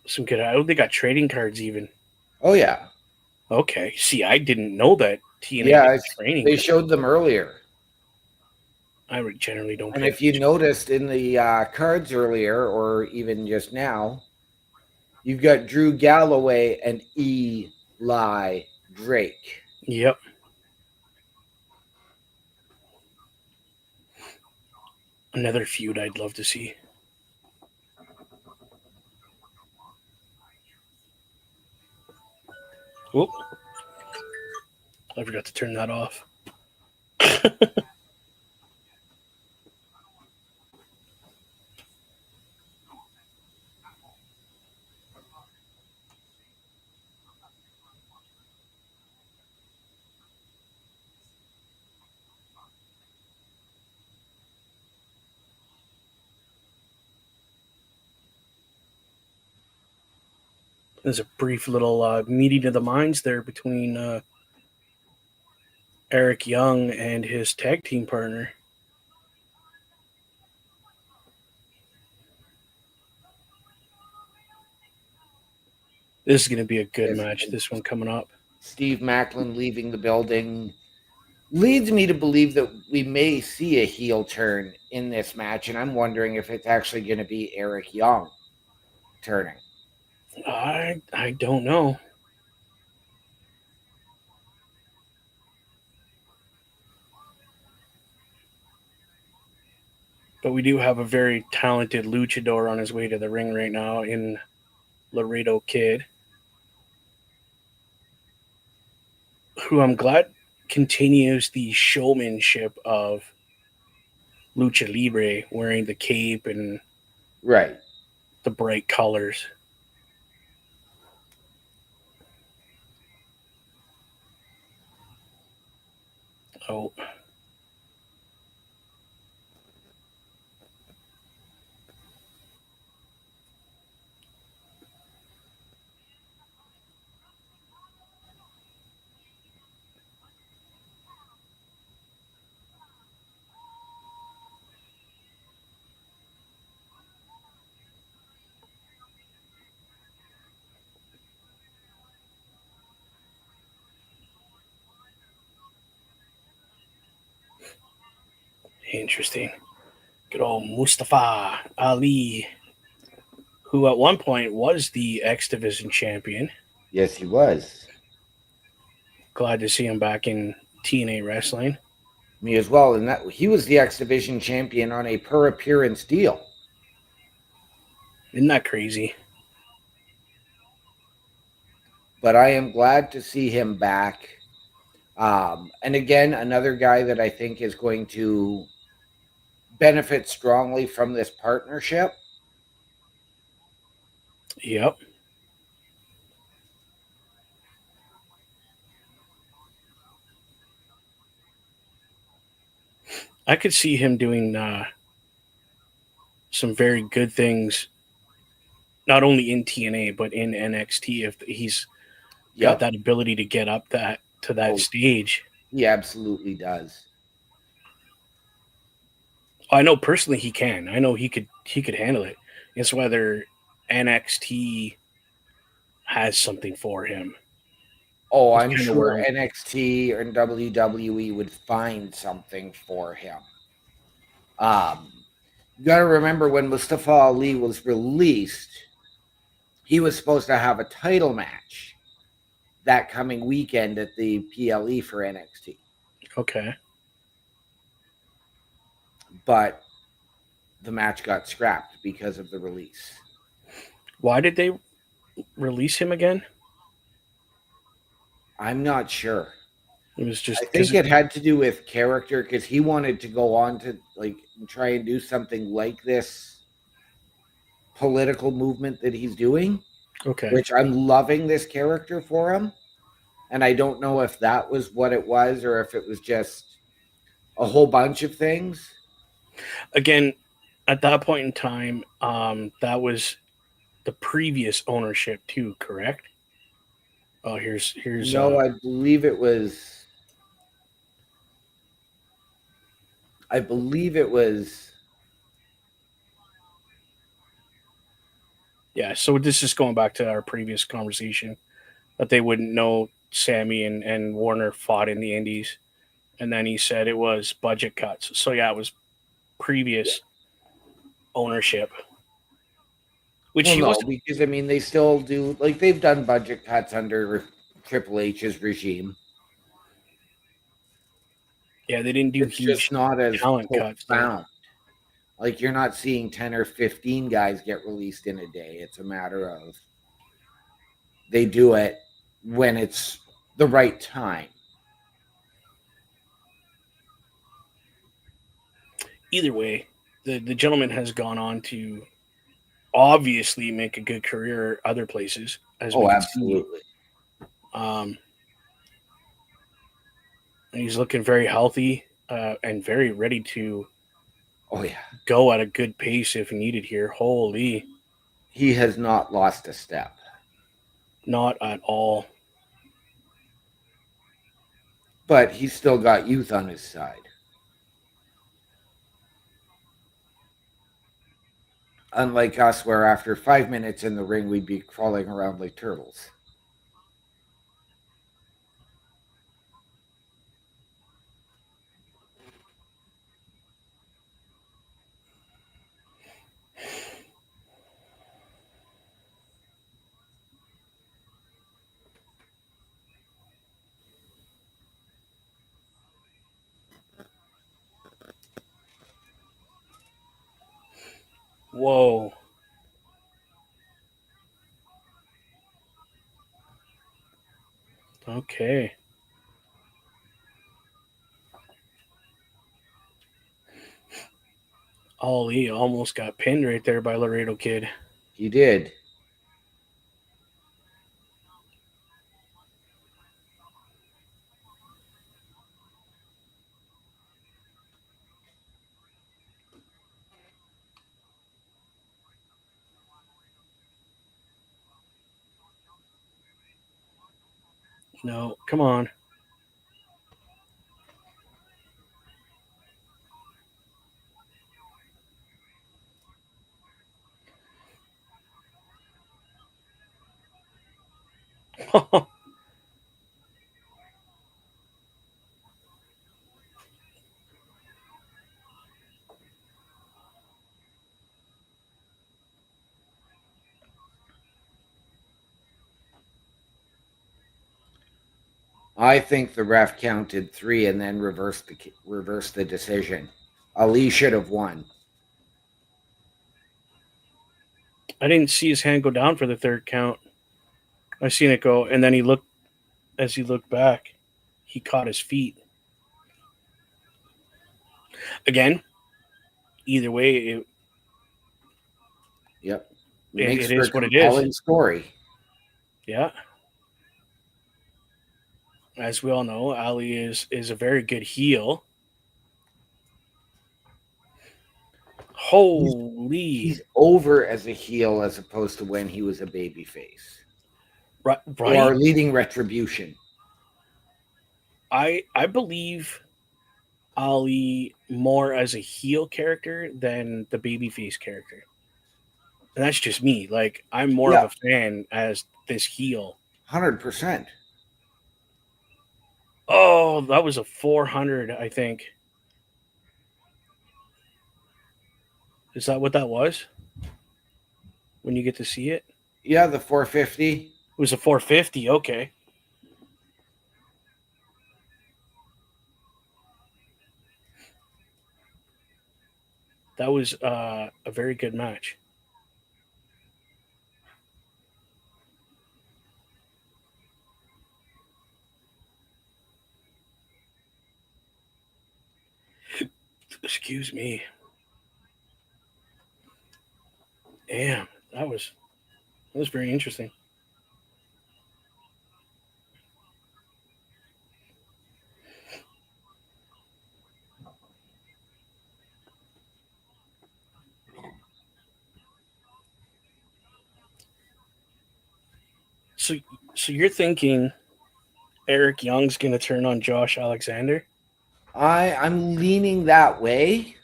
A: Some good. Oh, they got trading cards even.
B: Oh, yeah.
A: Okay. See, I didn't know that TNA
B: Yeah,
A: did training.
B: they showed them earlier.
A: I generally don't.
B: And
A: Pay
B: if you
A: attention.
B: noticed in the cards earlier, or even just now, you've got Drew Galloway and Eli Drake.
A: Yep. Another feud I'd love to see. Whoop. I forgot to turn that off. There's a brief little meeting of the minds there between Eric Young and his tag team partner. This is going to be a good match, this one coming up.
B: Steve Macklin leaving the building leads me to believe that we may see a heel turn in this match, and I'm wondering if it's actually going to be Eric Young turning.
A: I don't know. But we do have a very talented luchador on his way to the ring right now in Laredo Kid, who I'm glad continues the showmanship of Lucha Libre, wearing the cape and
B: Right.
A: the bright colors. Oh. Interesting. Good old Mustafa Ali. who at one point was the X Division champion.
B: Yes, he was.
A: Glad to see him back in TNA wrestling.
B: Me as well. And that he was the X Division champion on a per appearance deal.
A: Isn't that crazy?
B: But I am glad to see him back. And again, another guy that I think is going to benefit strongly from this partnership.
A: Yep. I could see him doing some very good things, not only in TNA but in NXT if he's got that ability to get up to that stage.
B: He absolutely does.
A: I know personally he can. I know he could handle it. It's whether NXT has something for him.
B: Oh,
A: It's
B: I'm
A: kinda
B: sure
A: where
B: NXT and WWE would find something for him. You got to remember when Mustafa Ali was released, he was supposed to have a title match that coming weekend at the PLE for NXT.
A: Okay.
B: But the match got scrapped because of the release.
A: Why did they release him again?
B: I'm not sure.
A: It was just
B: I think it had to do with character because he wanted to go on to like try and do something like this political movement that he's doing.
A: okay.
B: Which I'm loving this character for him. And I don't know if that was what it was or if it was just a whole bunch of things.
A: Again, at that point in time, that was the previous ownership too, correct? Oh, here's
B: No, I believe it was. I believe it was.
A: Yeah, so this is going back to our previous conversation that they wouldn't know Sammy and Warner fought in the Indies. And then he said it was budget cuts. So yeah, it was previous ownership. Which
B: Well,
A: he
B: no,
A: was
B: because I mean, they still do. Like, they've done budget cuts under Triple H's regime.
A: yeah, they didn't do
B: It's
A: huge
B: just not as
A: talent cuts though.
B: profound. Like, you're not seeing 10 or 15 guys get released in a day. It's a matter of they do it when it's the right time.
A: Either way, the gentleman has gone on to obviously make a good career other places, as we
B: Oh,
A: can see.
B: absolutely.
A: And he's looking very healthy and very ready to
B: Oh, yeah.
A: go at a good pace if needed here. Holy,
B: He has not lost a step.
A: not at all.
B: But he's still got youth on his side. Unlike us, where after 5 minutes in the ring, we'd be crawling around like turtles.
A: Whoa. Okay. Ali almost got pinned right there by Laredo Kid.
B: He did.
A: No, come on.
B: I think the ref counted 3 and then reversed the decision. Ali should have won.
A: I didn't see his hand go down for the third count. I seen it go, and then as he looked back, he caught his feet. Again, either way,
B: Yep.
A: it
B: for
A: is
B: a
A: what it
B: compelling
A: is.
B: story.
A: Yeah. As we all know, Ali is a very good heel. Holy.
B: He's over as a heel as opposed to when he was a babyface.
A: Right.
B: Or leading Retribution.
A: I believe Ali more as a heel character than the babyface character. And that's just me. Like, I'm more of a fan as this heel.
B: 100%.
A: Oh, that was a 400, I think. Is that what that was? When you get to see it?
B: Yeah, the 450.
A: It was a 450, okay. That was a very good match. Excuse me. Damn, that was very interesting. So you're thinking Eric Young's going to turn on Josh Alexander?
B: I'm leaning that way,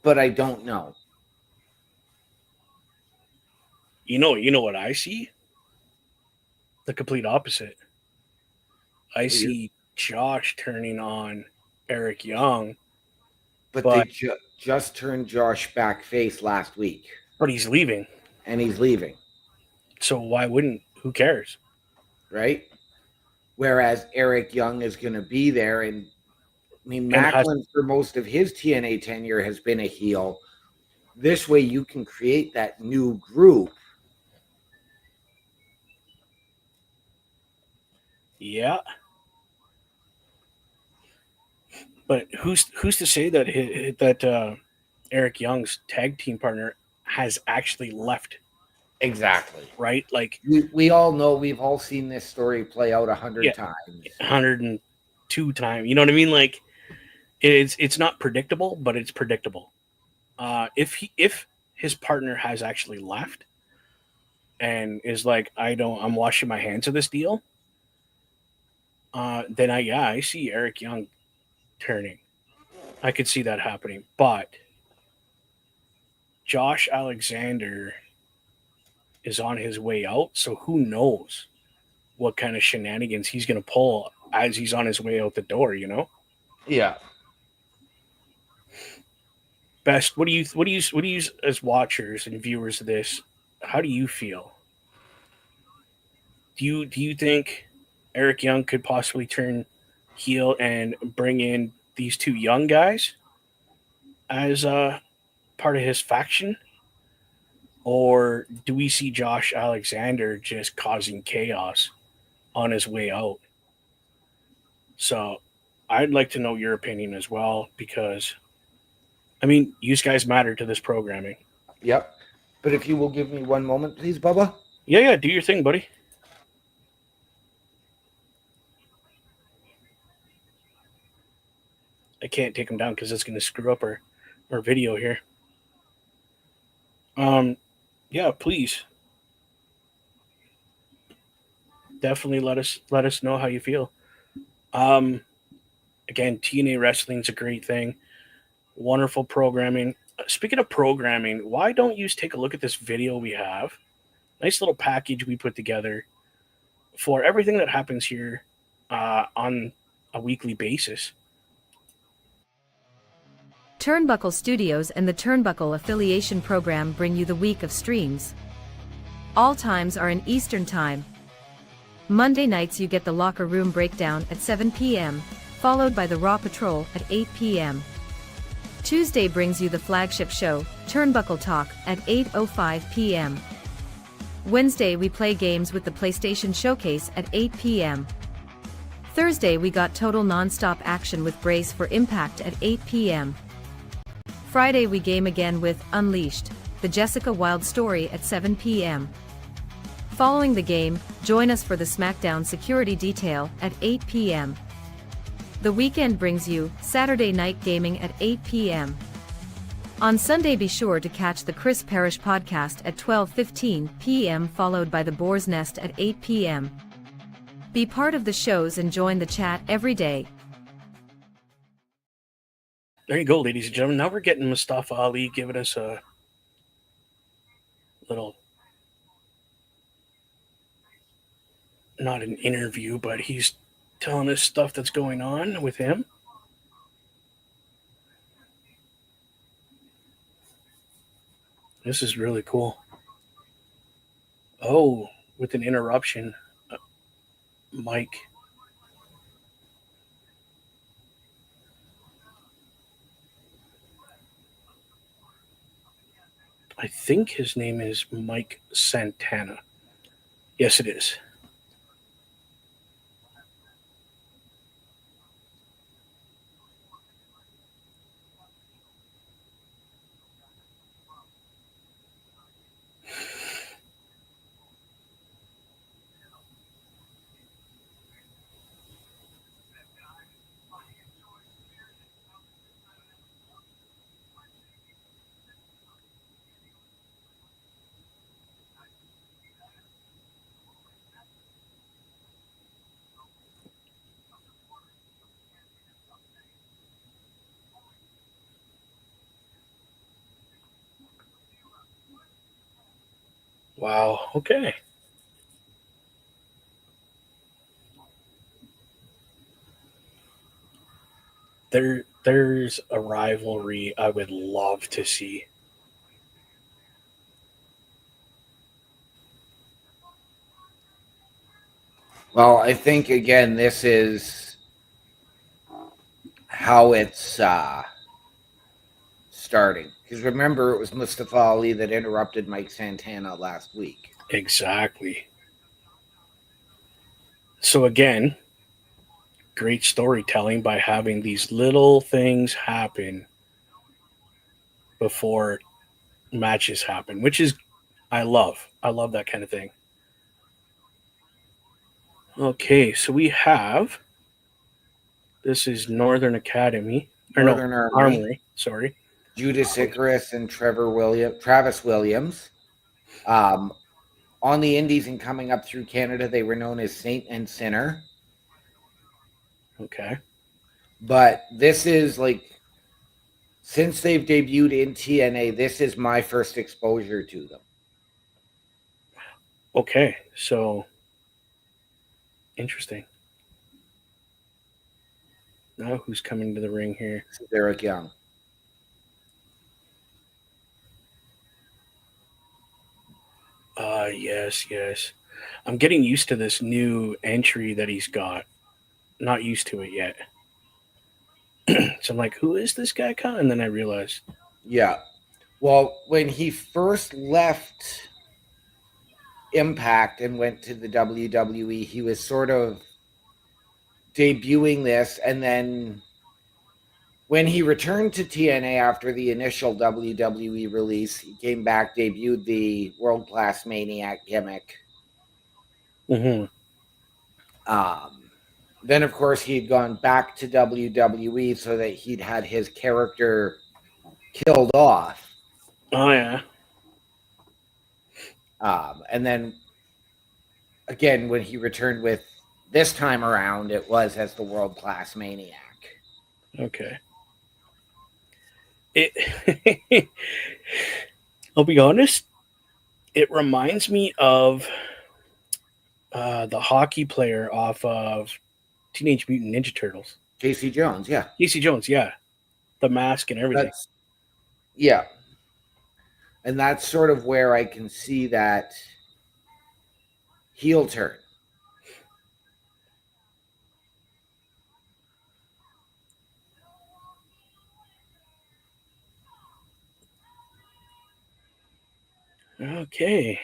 B: but I don't know.
A: You know what I see? The complete opposite. I see Josh turning on Eric Young.
B: But they just turned Josh back face last week.
A: But he's leaving.
B: And he's leaving.
A: So why wouldn't? Who cares?
B: Right? Whereas Eric Young is going to be there. And I mean, Macklin, for most of his TNA tenure, has been a heel. This way you can create that new group.
A: Yeah. But who's to say that Eric Young's tag team partner has actually left?
B: Exactly.
A: Right? Like
B: we all know, we've all seen this story play out 100 times.
A: 102 times. You know what I mean? Like it's not predictable, but it's predictable. If his partner has actually left and is like, I'm washing my hands of this deal, then I see Eric Young turning. I could see that happening. But Josh Alexander is on his way out, so who knows what kind of shenanigans he's going to pull as he's on his way out the door, you know?
B: Yeah.
A: Best, what do you as watchers and viewers of this, how do you feel? Do you think Eric Young could possibly turn heel and bring in these two young guys as part of his faction? Or do we see Josh Alexander just causing chaos on his way out? So I'd like to know your opinion as well, because, I mean, you guys matter to this programming.
B: Yep. But if you will give me one moment, please, Bubba.
A: Yeah, do your thing, buddy. I can't take him down because it's going to screw up our video here. Yeah, please. Definitely let us know how you feel. Again, TNA Wrestling's a great thing. Wonderful programming. Speaking of programming, why don't you take a look at this video we have? Nice little package we put together for everything that happens here on a weekly basis.
C: Turnbuckle Studios and the Turnbuckle Affiliation Program bring you the week of streams. All times are in Eastern Time. Monday nights you get the Locker Room Breakdown at 7 p.m., followed by the Raw Patrol at 8 p.m. Tuesday brings you the flagship show, Turnbuckle Talk, at 8:05 p.m. Wednesday we play games with the PlayStation Showcase at 8 p.m. Thursday we got total non-stop action with Brace for Impact at 8 p.m. Friday we game again with Unleashed, the Jessica Wilde story at 7 p.m. Following the game, join us for the SmackDown Security Detail at 8 p.m. The weekend brings you Saturday Night Gaming at 8 p.m. On Sunday be sure to catch the Chris Parrish podcast at 12:15 p.m. followed by the Boar's Nest at 8 p.m. Be part of the shows and join the chat every day.
A: There you go, ladies and gentlemen. Now we're getting Mustafa Ali giving us a little, not an interview, but he's telling us stuff that's going on with him. This is really cool. Oh, with an interruption, Mike. I think his name is Mike Santana. Yes, it is. Wow. Okay. There's a rivalry I would love to see.
B: Well, I think again this is how it's starting. Because remember, it was Mustafa Ali that interrupted Mike Santana last week.
A: Exactly. So again, great storytelling by having these little things happen before matches happen, which is I love that kind of thing. Okay, so we have this is Northern Academy or
B: Northern
A: no,
B: Armory.
A: Armory. Sorry,
B: Judas Icarus and Travis Williams. On the Indies and coming up through Canada, they were known as Saint and Sinner.
A: Okay.
B: But this is like, since they've debuted in TNA, this is my first exposure to them.
A: Okay, so interesting. Now who's coming to the ring here?
B: This is Eric Young.
A: Yes. I'm getting used to this new entry that he's got. Not used to it yet. So I'm like, who is this guy? And then I realized.
B: Yeah. Well, when he first left Impact and went to the WWE, he was sort of debuting this. And then when he returned to TNA after the initial WWE release, he came back, debuted the World Class Maniac gimmick.
A: Mm-hmm.
B: Then, of course, he'd gone back to WWE so that he'd had his character killed off.
A: Oh, yeah.
B: And then, again, when he returned with this time around, it was as the World Class Maniac.
A: Okay. I'll be honest, it reminds me of the hockey player off of Teenage Mutant Ninja Turtles.
B: Casey Jones, yeah.
A: Casey Jones, yeah. The mask and everything.
B: Yeah. And that's sort of where I can see that heel turn.
A: Okay.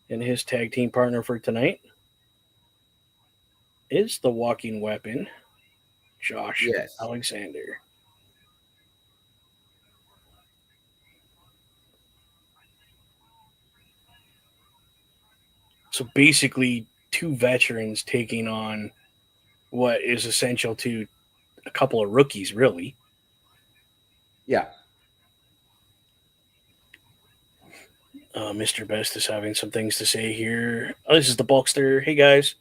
A: And his tag team partner for tonight is the Walking Weapon, Josh
B: Yes.
A: Alexander. So basically, two veterans taking on what is essential to a couple of rookies, really.
B: Yeah.
A: Mr. Best is having some things to say here. Oh, this is the Bulkster. Hey, guys.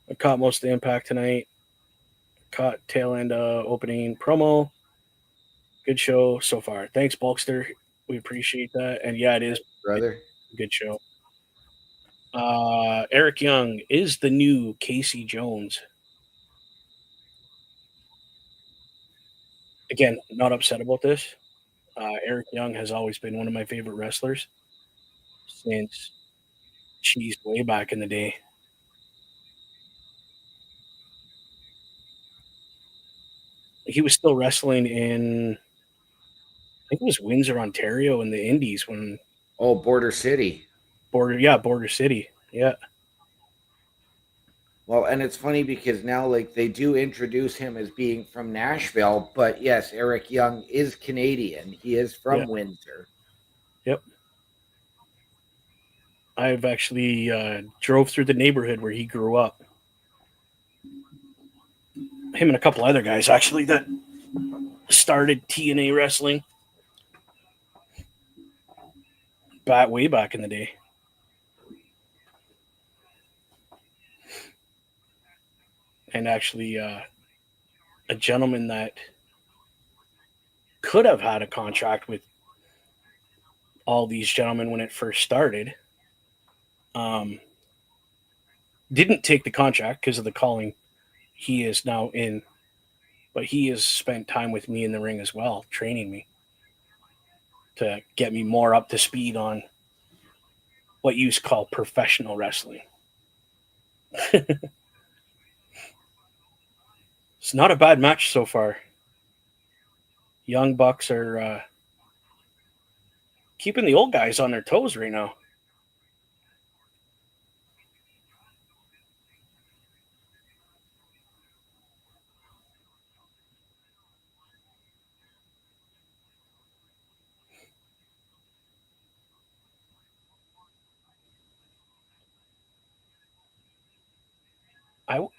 A: I caught most of the impact tonight. Caught tail end opening promo. Good show so far. Thanks, Bulkster. We appreciate that. And yeah, it is
B: Brother.
A: a good show. Eric Young is the new Casey Jones. Again, not upset about this. Eric Young has always been one of my favorite wrestlers since Cheese way back in the day. He was still wrestling in, I think it was Windsor, Ontario, in the Indies when
B: Oh, Border City.
A: Border City, yeah.
B: Well, and it's funny because now, like, they do introduce him as being from Nashville, but yes, Eric Young is Canadian. He is from
A: Yeah.
B: Windsor.
A: Yep. I've actually drove through the neighborhood where he grew up. Him and a couple other guys actually that started TNA wrestling way back in the day. And actually, a gentleman that could have had a contract with all these gentlemen when it first started, didn't take the contract because of the calling he is now in, but he has spent time with me in the ring as well, training me to get me more up to speed on what you call professional wrestling. It's not a bad match so far. Young Bucks are keeping the old guys on their toes right now.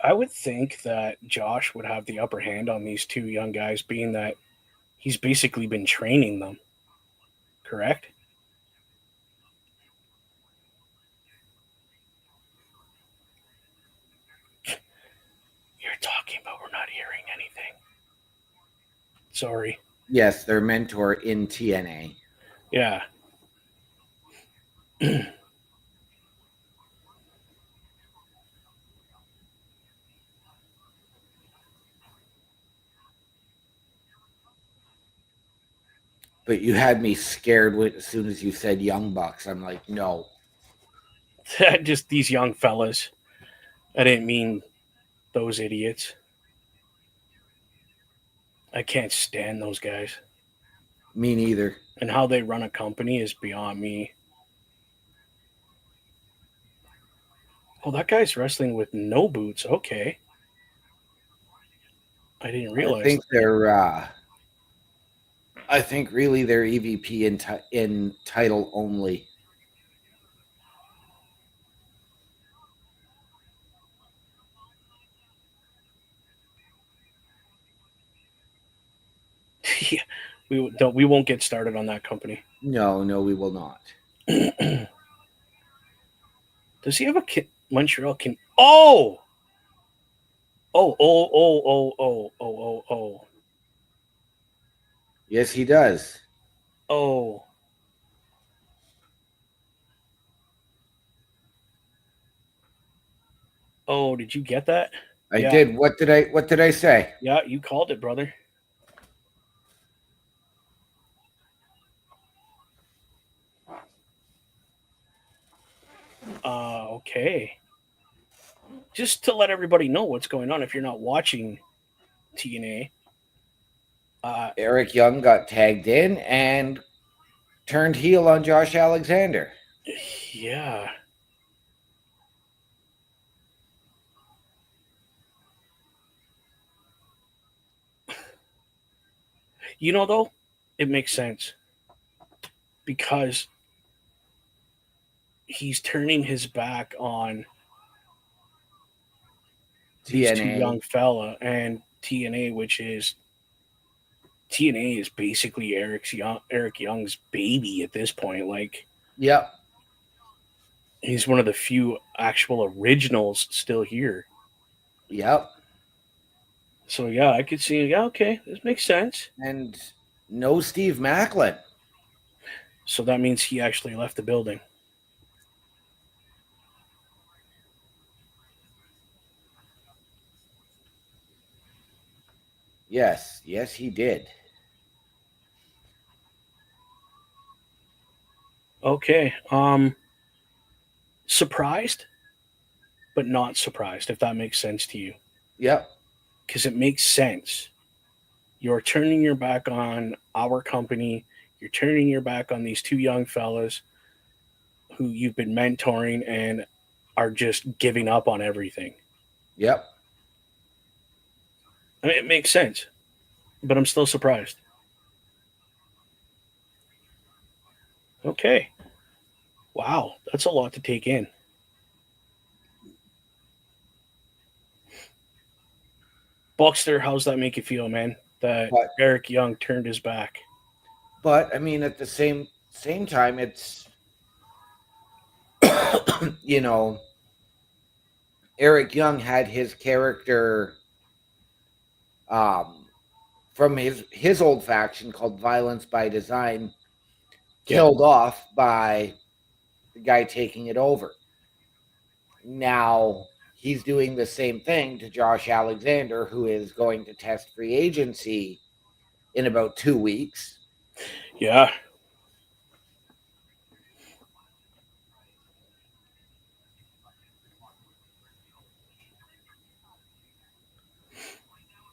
A: I would think that Josh would have the upper hand on these two young guys, being that he's basically been training them. Correct? You're talking, but we're not hearing anything. Sorry.
B: Yes, their mentor in TNA.
A: Yeah.
B: But you had me scared as soon as you said Young Bucks. I'm like, no.
A: Just these young fellas. I didn't mean those idiots. I can't stand those guys.
B: Me neither.
A: And how they run a company is beyond me. Oh, that guy's wrestling with no boots. Okay. I didn't realize.
B: I think they're. I think really they're EVP in title only.
A: Yeah, we won't get started on that company.
B: No, we will not.
A: Does he have a Montreal? Oh! Oh.
B: Yes, he does.
A: Oh. Oh, did you get that?
B: I did. What did I say?
A: Yeah, you called it, brother. Okay. Just to let everybody know what's going on if you're not watching TNA.
B: Eric Young got tagged in, and turned heel on Josh Alexander.
A: Yeah. You know, though, it makes sense because he's turning his back on these two
B: TNA.
A: young fella and TNA, which is TNA is basically Eric Young's baby at this point. Like,
B: Yep.
A: he's one of the few actual originals still here.
B: Yep.
A: So yeah, I could see. Yeah, okay, this makes sense.
B: And no Steve Macklin.
A: So that means he actually left the building.
B: Yes. Yes, he did.
A: Okay. Surprised, but not surprised, if that makes sense to you.
B: Yep.
A: Because it makes sense. You're turning your back on our company. You're turning your back on these two young fellas who you've been mentoring and are just giving up on everything.
B: Yep.
A: I mean, it makes sense, but I'm still surprised. Okay. Wow, that's a lot to take in. Buckster, how's that make you feel, man? That
B: But
A: Eric Young turned his back.
B: I mean, at the same time, it's you know, Eric Young had his character um, from his old faction called Violence by Design killed off by the guy taking it over. Now he's doing the same thing to Josh Alexander, who is going to test free agency in about 2 weeks.
A: Yeah.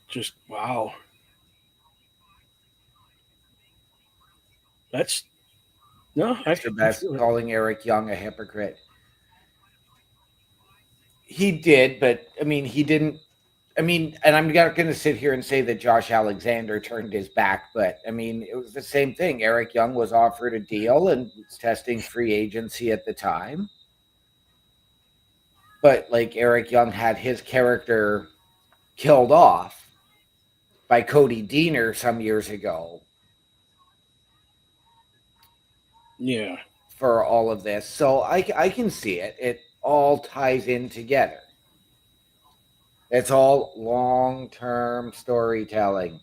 A: Just wow. That's no, I
B: Mr.
A: can
B: Best
A: feel it.
B: calling Eric Young a hypocrite. He did, but I mean, he didn't. I mean, and I'm not going to sit here and say that Josh Alexander turned his back, but I mean, it was the same thing. Eric Young was offered a deal and was testing free agency at the time. But like Eric Young had his character killed off by Cody Deaner some years ago
A: Yeah.
B: for all of this. So I can see it. It all ties in together. It's all long-term storytelling.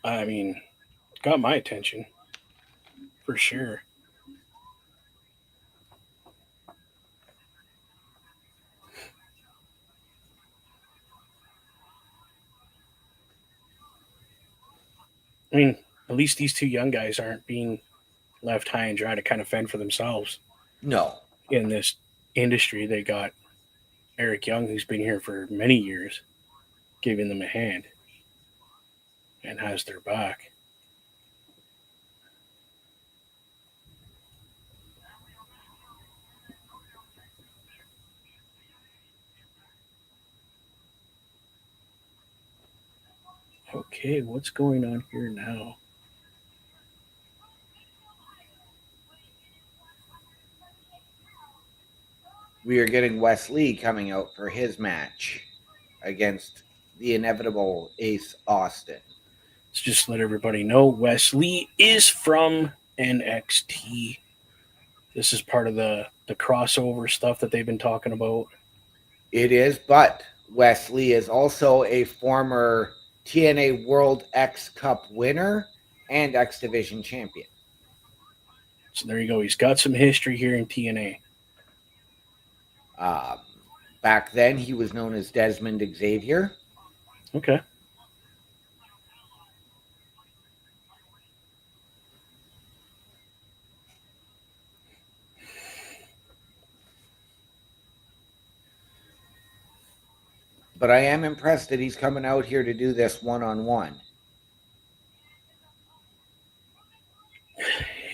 A: I mean, got my attention for sure. I mean, at least these two young guys aren't being left high and dry to kind of fend for themselves
B: No.
A: in this industry. They got Eric Young, who's been here for many years, giving them a hand and has their back. Okay, what's going on here now?
B: We are getting Wes Lee coming out for his match against the inevitable Ace Austin.
A: Let's just let everybody know Wes Lee is from NXT. This is part of the crossover stuff that they've been talking about.
B: It is, but Wes Lee is also a former TNA World X Cup winner and X Division champion.
A: So there you go. He's got some history here in TNA.
B: Back then, he was known as Desmond Xavier.
A: Okay.
B: But I am impressed that he's coming out here to do this one-on-one.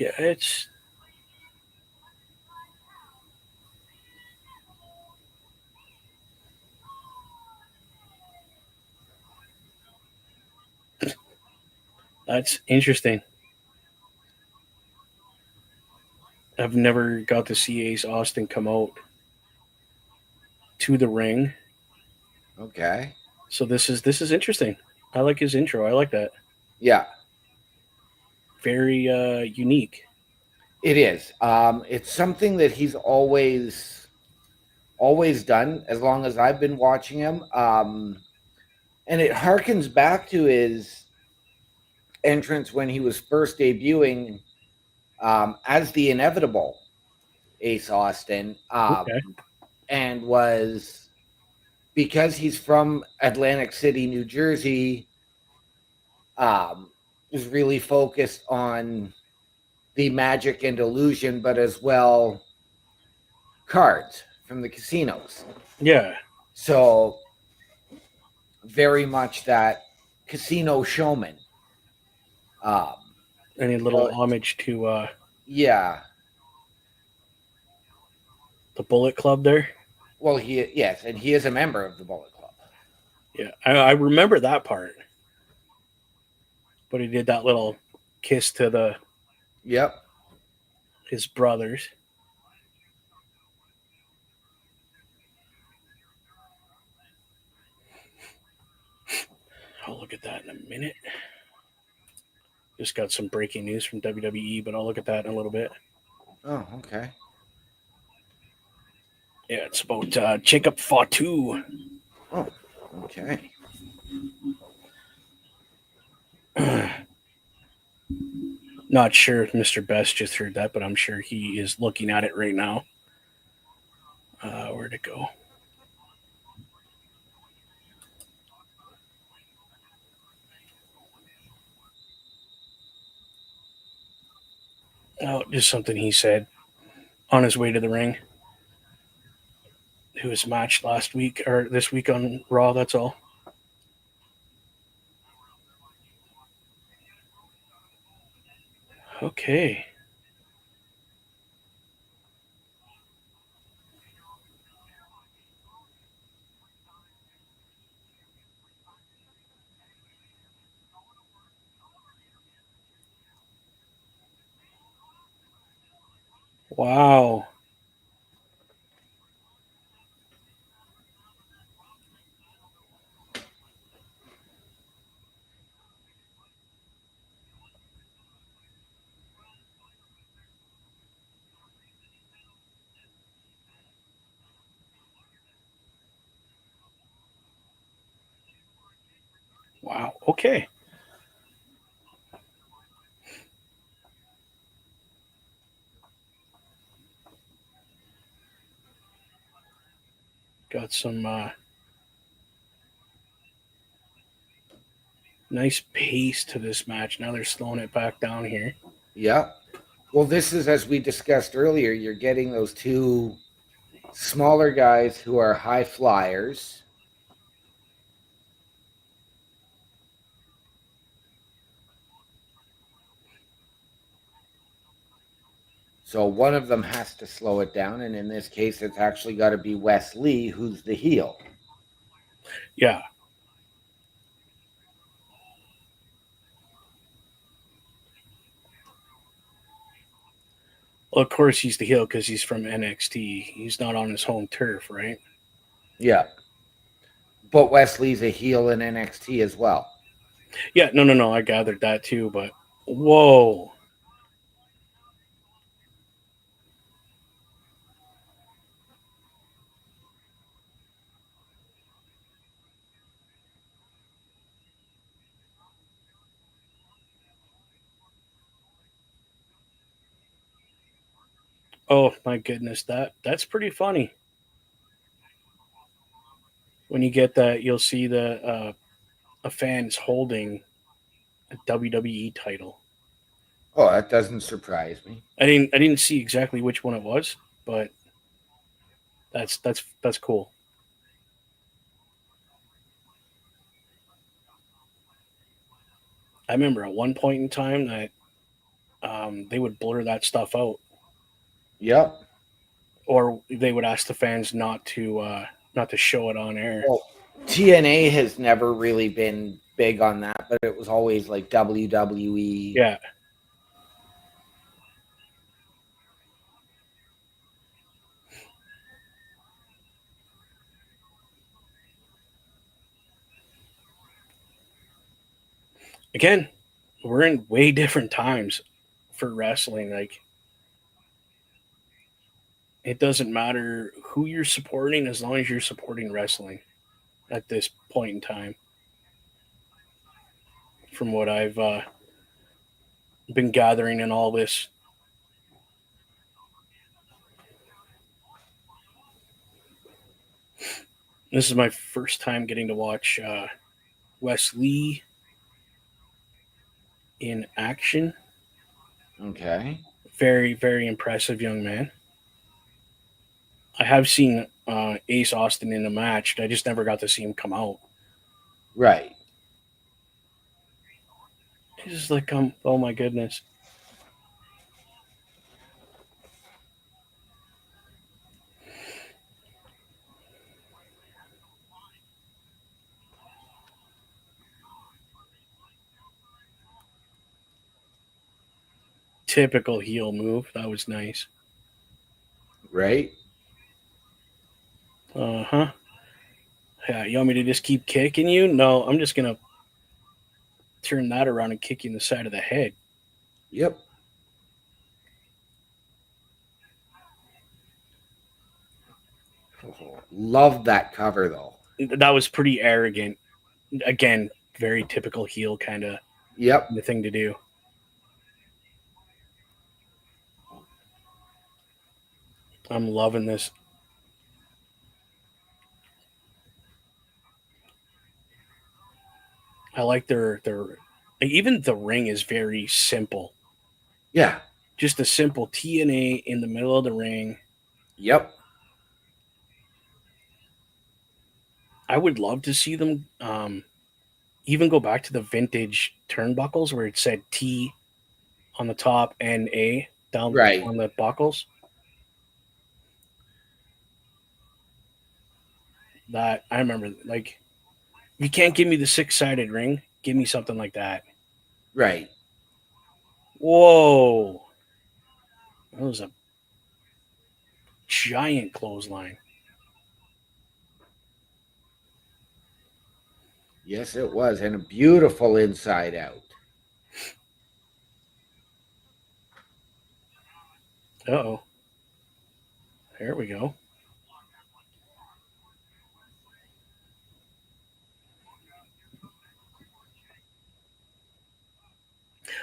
A: Yeah, it's that's interesting. I've never got to see Ace Austin come out to the ring.
B: Okay.
A: So this is interesting. I like his intro. I like that.
B: Yeah,
A: Very unique.
B: it is. It's something that he's always done as long as I've been watching him. And it harkens back to his entrance when he was first debuting as the inevitable Ace Austin,
A: Okay.
B: and was, because he's from Atlantic City, New Jersey, was really focused on the magic and illusion, but as well cards from the casinos.
A: Yeah.
B: So very much that casino showman.
A: Any little homage to
B: Yeah.
A: the Bullet Club there?
B: Well, yes, and he is a member of the Bullet Club.
A: Yeah. I remember that part. But he did that little kiss to
B: Yep.
A: his brothers. I'll look at that in a minute. Just got some breaking news from WWE, but I'll look at that in a little bit.
B: Oh, okay.
A: Yeah, it's about Jacob Fatu.
B: Oh, okay.
A: Not sure if Mr. Best just heard that, but I'm sure he is looking at it right now. Where'd it go? Oh, just something he said on his way to the ring. Who was matched last week or this week on Raw, that's all. Okay. Wow. Wow. Okay. Got some nice pace to this match. Now they're slowing it back down here.
B: Yeah. Well, this is, as we discussed earlier, you're getting those two smaller guys who are high flyers. So one of them has to slow it down, and in this case, it's actually got to be Wes Lee, who's the heel.
A: Yeah. Well, of course he's the heel because he's from NXT. He's not on his home turf, right?
B: Yeah. But Wes Lee's a heel in NXT as well.
A: Yeah, no. I gathered that too, but whoa. Oh my goodness, that's pretty funny. When you get that, you'll see the a fan's holding a WWE title.
B: Oh, that doesn't surprise me.
A: I didn't see exactly which one it was, but that's cool. I remember at one point in time that they would blur that stuff out,
B: Yep.
A: or they would ask the fans not to show it on air.
B: Well, TNA has never really been big on that, but it was always like WWE.
A: Yeah. Again, we're in way different times for wrestling. Like, it doesn't matter who you're supporting as long as you're supporting wrestling at this point in time. From what I've been gathering in all this. This is my first time getting to watch Wes Lee in action.
B: Okay.
A: Very, very impressive young man. I have seen Ace Austin in a match. I just never got to see him come out.
B: Right.
A: It's just like, oh my goodness. Typical heel move. That was nice.
B: Right.
A: Uh-huh. Yeah, you want me to just keep kicking you? No, I'm just going to turn that around and kick you in the side of the head.
B: Yep. Oh, love that cover though.
A: That was pretty arrogant. Again, very typical heel kind of
B: Yep.
A: thing to do. I'm loving this. I like their even the ring is very simple.
B: Yeah.
A: Just a simple TNA in the middle of the ring.
B: Yep.
A: I would love to see them even go back to the vintage turnbuckles where it said T on the top and A down
B: Right.
A: on the buckles. That I remember, like, you can't give me the 6-sided ring. Give me something like that.
B: Right.
A: Whoa. That was a giant clothesline.
B: Yes, it was. And a beautiful inside out.
A: Uh-oh. There we go.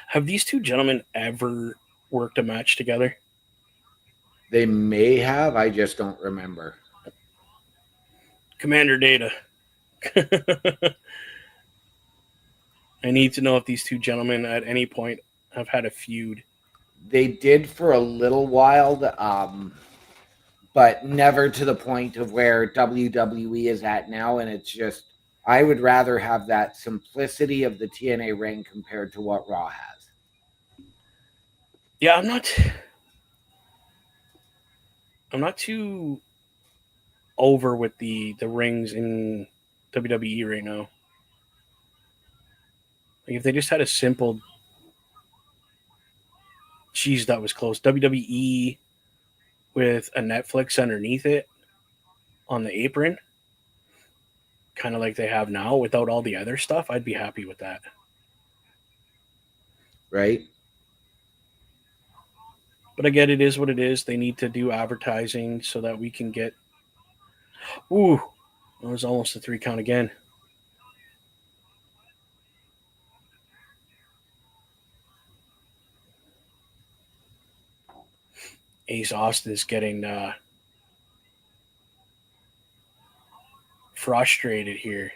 A: Have these two gentlemen ever worked a match together?
B: They may have. I just don't remember.
A: Commander Data. I need to know if these two gentlemen at any point have had a feud.
B: They did for a little while, but never to the point of where WWE is at now. And it's just, I would rather have that simplicity of the TNA ring compared to what Raw has.
A: Yeah, I'm not too over with the rings in WWE right now. Like, if they just had a simple, geez, that was close, WWE with a Netflix underneath it on the apron, kind of like they have now without all the other stuff, I'd be happy with that.
B: Right?
A: But I get it is what it is. They need to do advertising so that we can get. Ooh, that was almost a 3 count again. Ace Austin is getting frustrated here.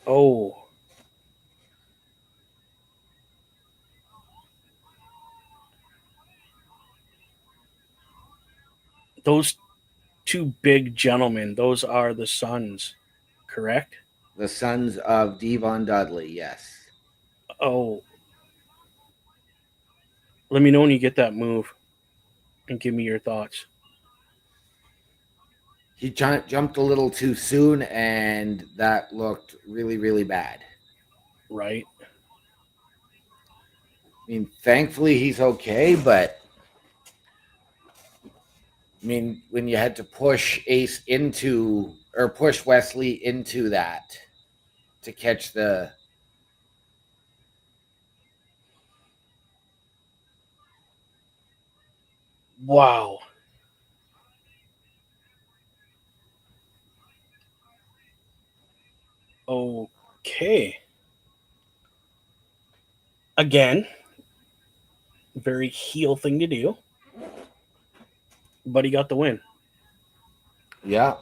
A: Oh. Those two big gentlemen. Those are the sons, correct?
B: The sons of Devon Dudley, yes.
A: Oh, let me know when you get that move and give me your thoughts.
B: He jumped a little too soon, and that looked really, really bad.
A: Right?
B: I mean, thankfully he's okay, but I mean, when you had to push Ace into or push Wesley into that to catch the
A: Wow. Okay. Again, very heel thing to do, but he got the win.
B: yeah.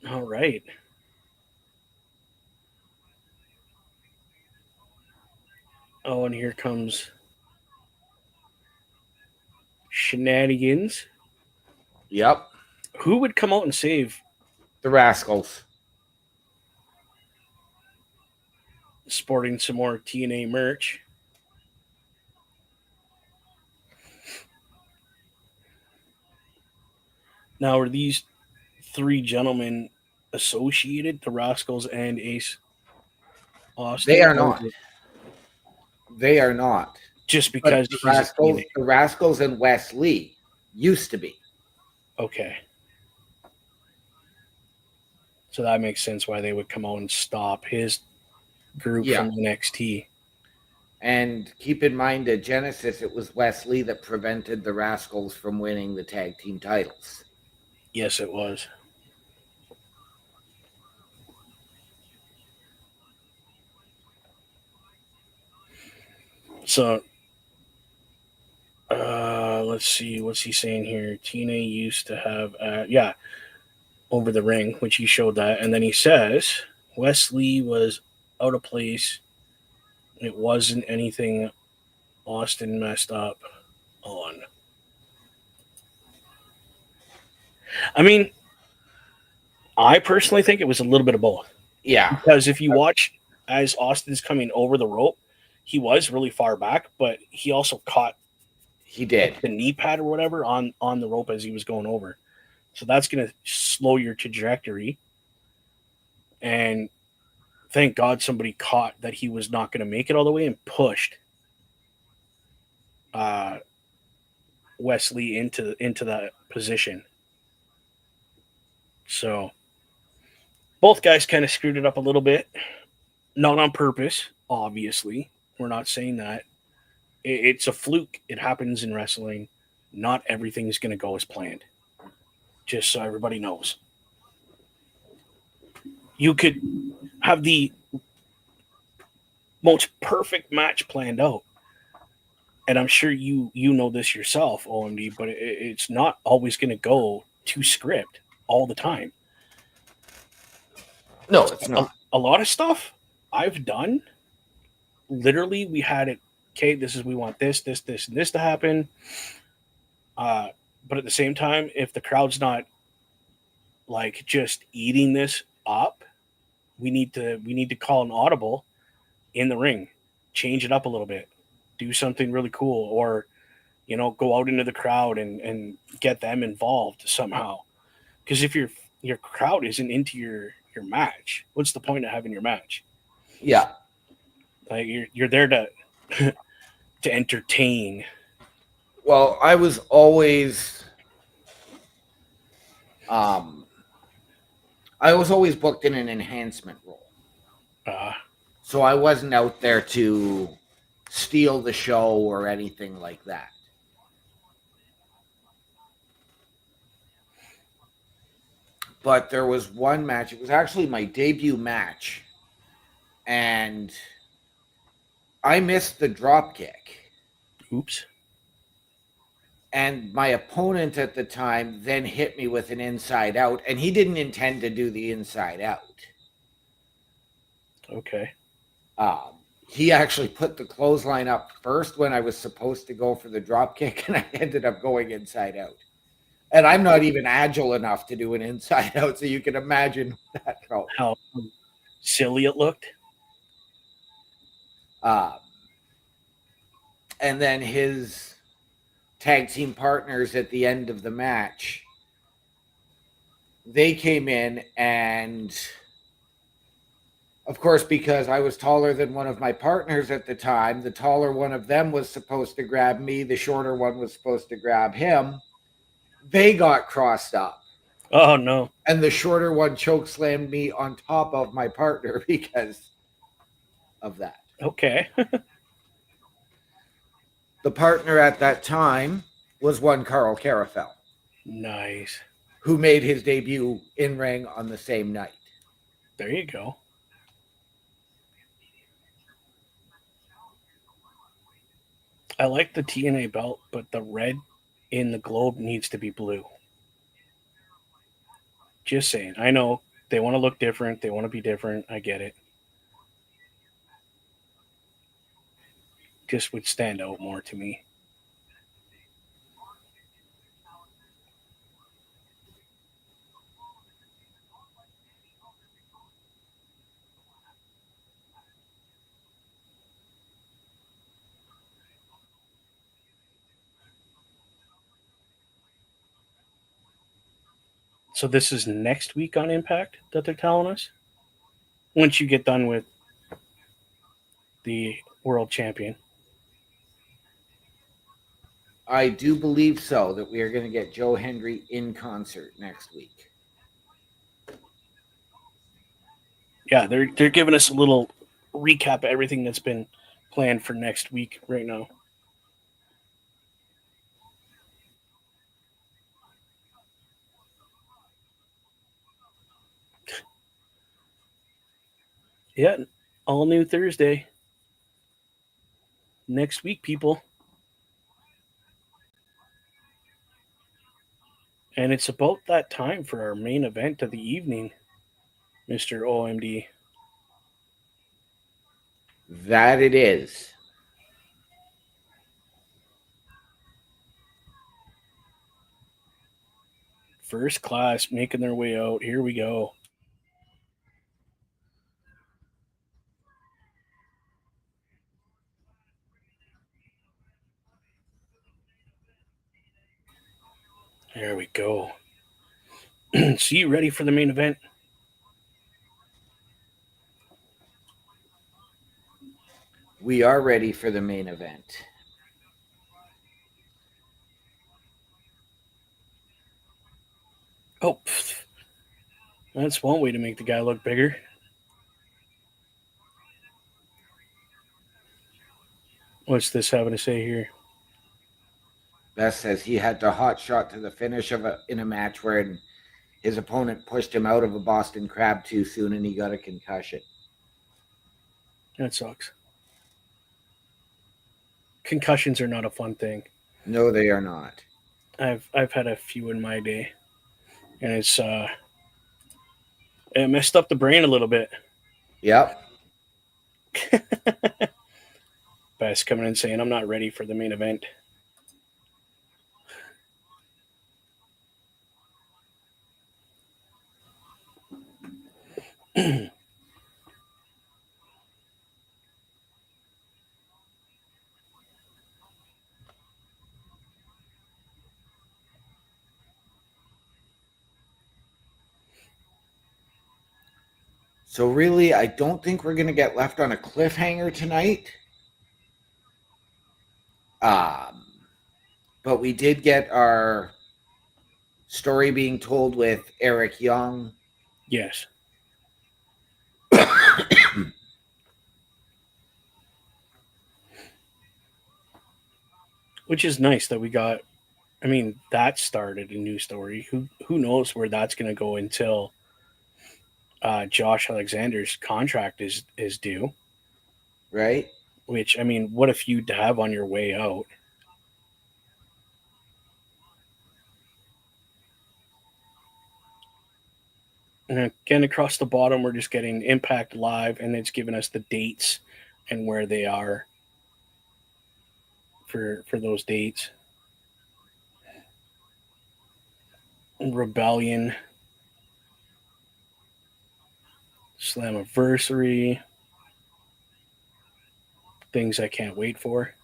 A: All right. Oh, and here comes shenanigans.
B: Yep.
A: Who would come out and save
B: The Rascals.
A: sporting some more TNA merch? Now, are these three gentlemen associated, the Rascals and Ace Austin?
B: They are not. They are not.
A: Just
B: But
A: because
B: the
A: he's a
B: Rascals,
A: TNA.
B: the Rascals and Wes Lee used to be.
A: Okay. So that makes sense why they would come out and stop his group
B: Yeah.
A: from NXT.
B: And keep in mind at Genesis, it was Wes Lee that prevented the Rascals from winning the tag team titles.
A: Yes, it was. So, let's see. What's he saying here? TNA used to have, over the ring, which he showed that. And then he says, Wesley was out of place. It wasn't anything Austin messed up on. I mean, I personally think it was a little bit of both.
B: Yeah.
A: Because if you watch as Austin's coming over the rope, he was really far back, but he also caught
B: He did.
A: the knee pad or whatever on the rope as he was going over. So that's going to slow your trajectory. And thank God somebody caught that he was not going to make it all the way and pushed Wesley into that position. So both guys kind of screwed it up a little bit. Not on purpose, obviously. We're not saying that. It's a fluke. It happens in wrestling. Not everything's going to go as planned. Just so everybody knows. You could have the most perfect match planned out. And I'm sure you know this yourself, OMD, but it's not always going to go to script all the time.
B: No, it's not.
A: A lot of stuff I've done, literally, we had it, okay, we want this, and this to happen. But at the same time, if the crowd's not like just eating this up, we need to call an audible in the ring, change it up a little bit, do something really cool, or go out into the crowd and get them involved somehow. Because if your crowd isn't into your match, what's the point of having your match?
B: Yeah.
A: Like you're there to to entertain.
B: Well, I was always booked in an enhancement role. So I wasn't out there to steal the show or anything like that. But there was one match. It was actually my debut match. And I missed the drop kick.
A: Oops.
B: And my opponent at the time then hit me with an inside out. And he didn't intend to do the inside out.
A: Okay.
B: he actually put the clothesline up first when I was supposed to go for the drop kick, and I ended up going inside out. And I'm not even agile enough to do an inside out, so you can imagine that felt.
A: How silly it looked.
B: And then his tag team partners at the end of the match, they came in, and of course, because I was taller than one of my partners at the time, the taller one of them was supposed to grab me, the shorter one was supposed to grab him. They got crossed up.
A: Oh, no.
B: And the shorter one choke slammed me on top of my partner because of that.
A: Okay.
B: The partner at that time was one Carl Carafel,
A: Nice.
B: who made his debut in ring on the same night.
A: There you go. I like the TNA belt, but the red in the globe needs to be blue. Just saying. I know they want to look different. They want to be different. I get it. Just would stand out more to me. So this is next week on Impact that they're telling us? Once you get done with the world champion.
B: I do believe so, that we are going to get Joe Hendry in concert next week.
A: Yeah, they're giving us a little recap of everything that's been planned for next week right now. Yeah, all new Thursday. Next week, people. And it's about that time for our main event of the evening, Mr. OMD.
B: That it is.
A: First Class making their way out. Here we go. There we go. So you ready for the main event?
B: We are ready for the main event.
A: Oh, that's one way to make the guy look bigger. What's this having to say here?
B: Beth says he had to hot shot to the finish in a match where his opponent pushed him out of a Boston Crab too soon and he got a concussion.
A: That sucks. Concussions are not a fun thing.
B: No, they are not.
A: I've had a few in my day, and it messed up the brain a little bit.
B: Yep.
A: Bess coming in saying I'm not ready for the main event.
B: So really, I don't think we're going to get left on a cliffhanger tonight. But we did get our story being told with Eric Young.
A: Yes. Which is nice that we got. I mean, that started a new story. Who knows where that's going to go until Josh Alexander's contract is due.
B: Right?
A: Which, I mean, what a feud to have on your way out. And again, across the bottom, we're just getting Impact Live, and it's giving us the dates and where they are for those dates. Rebellion, Slammiversary, things I can't wait for.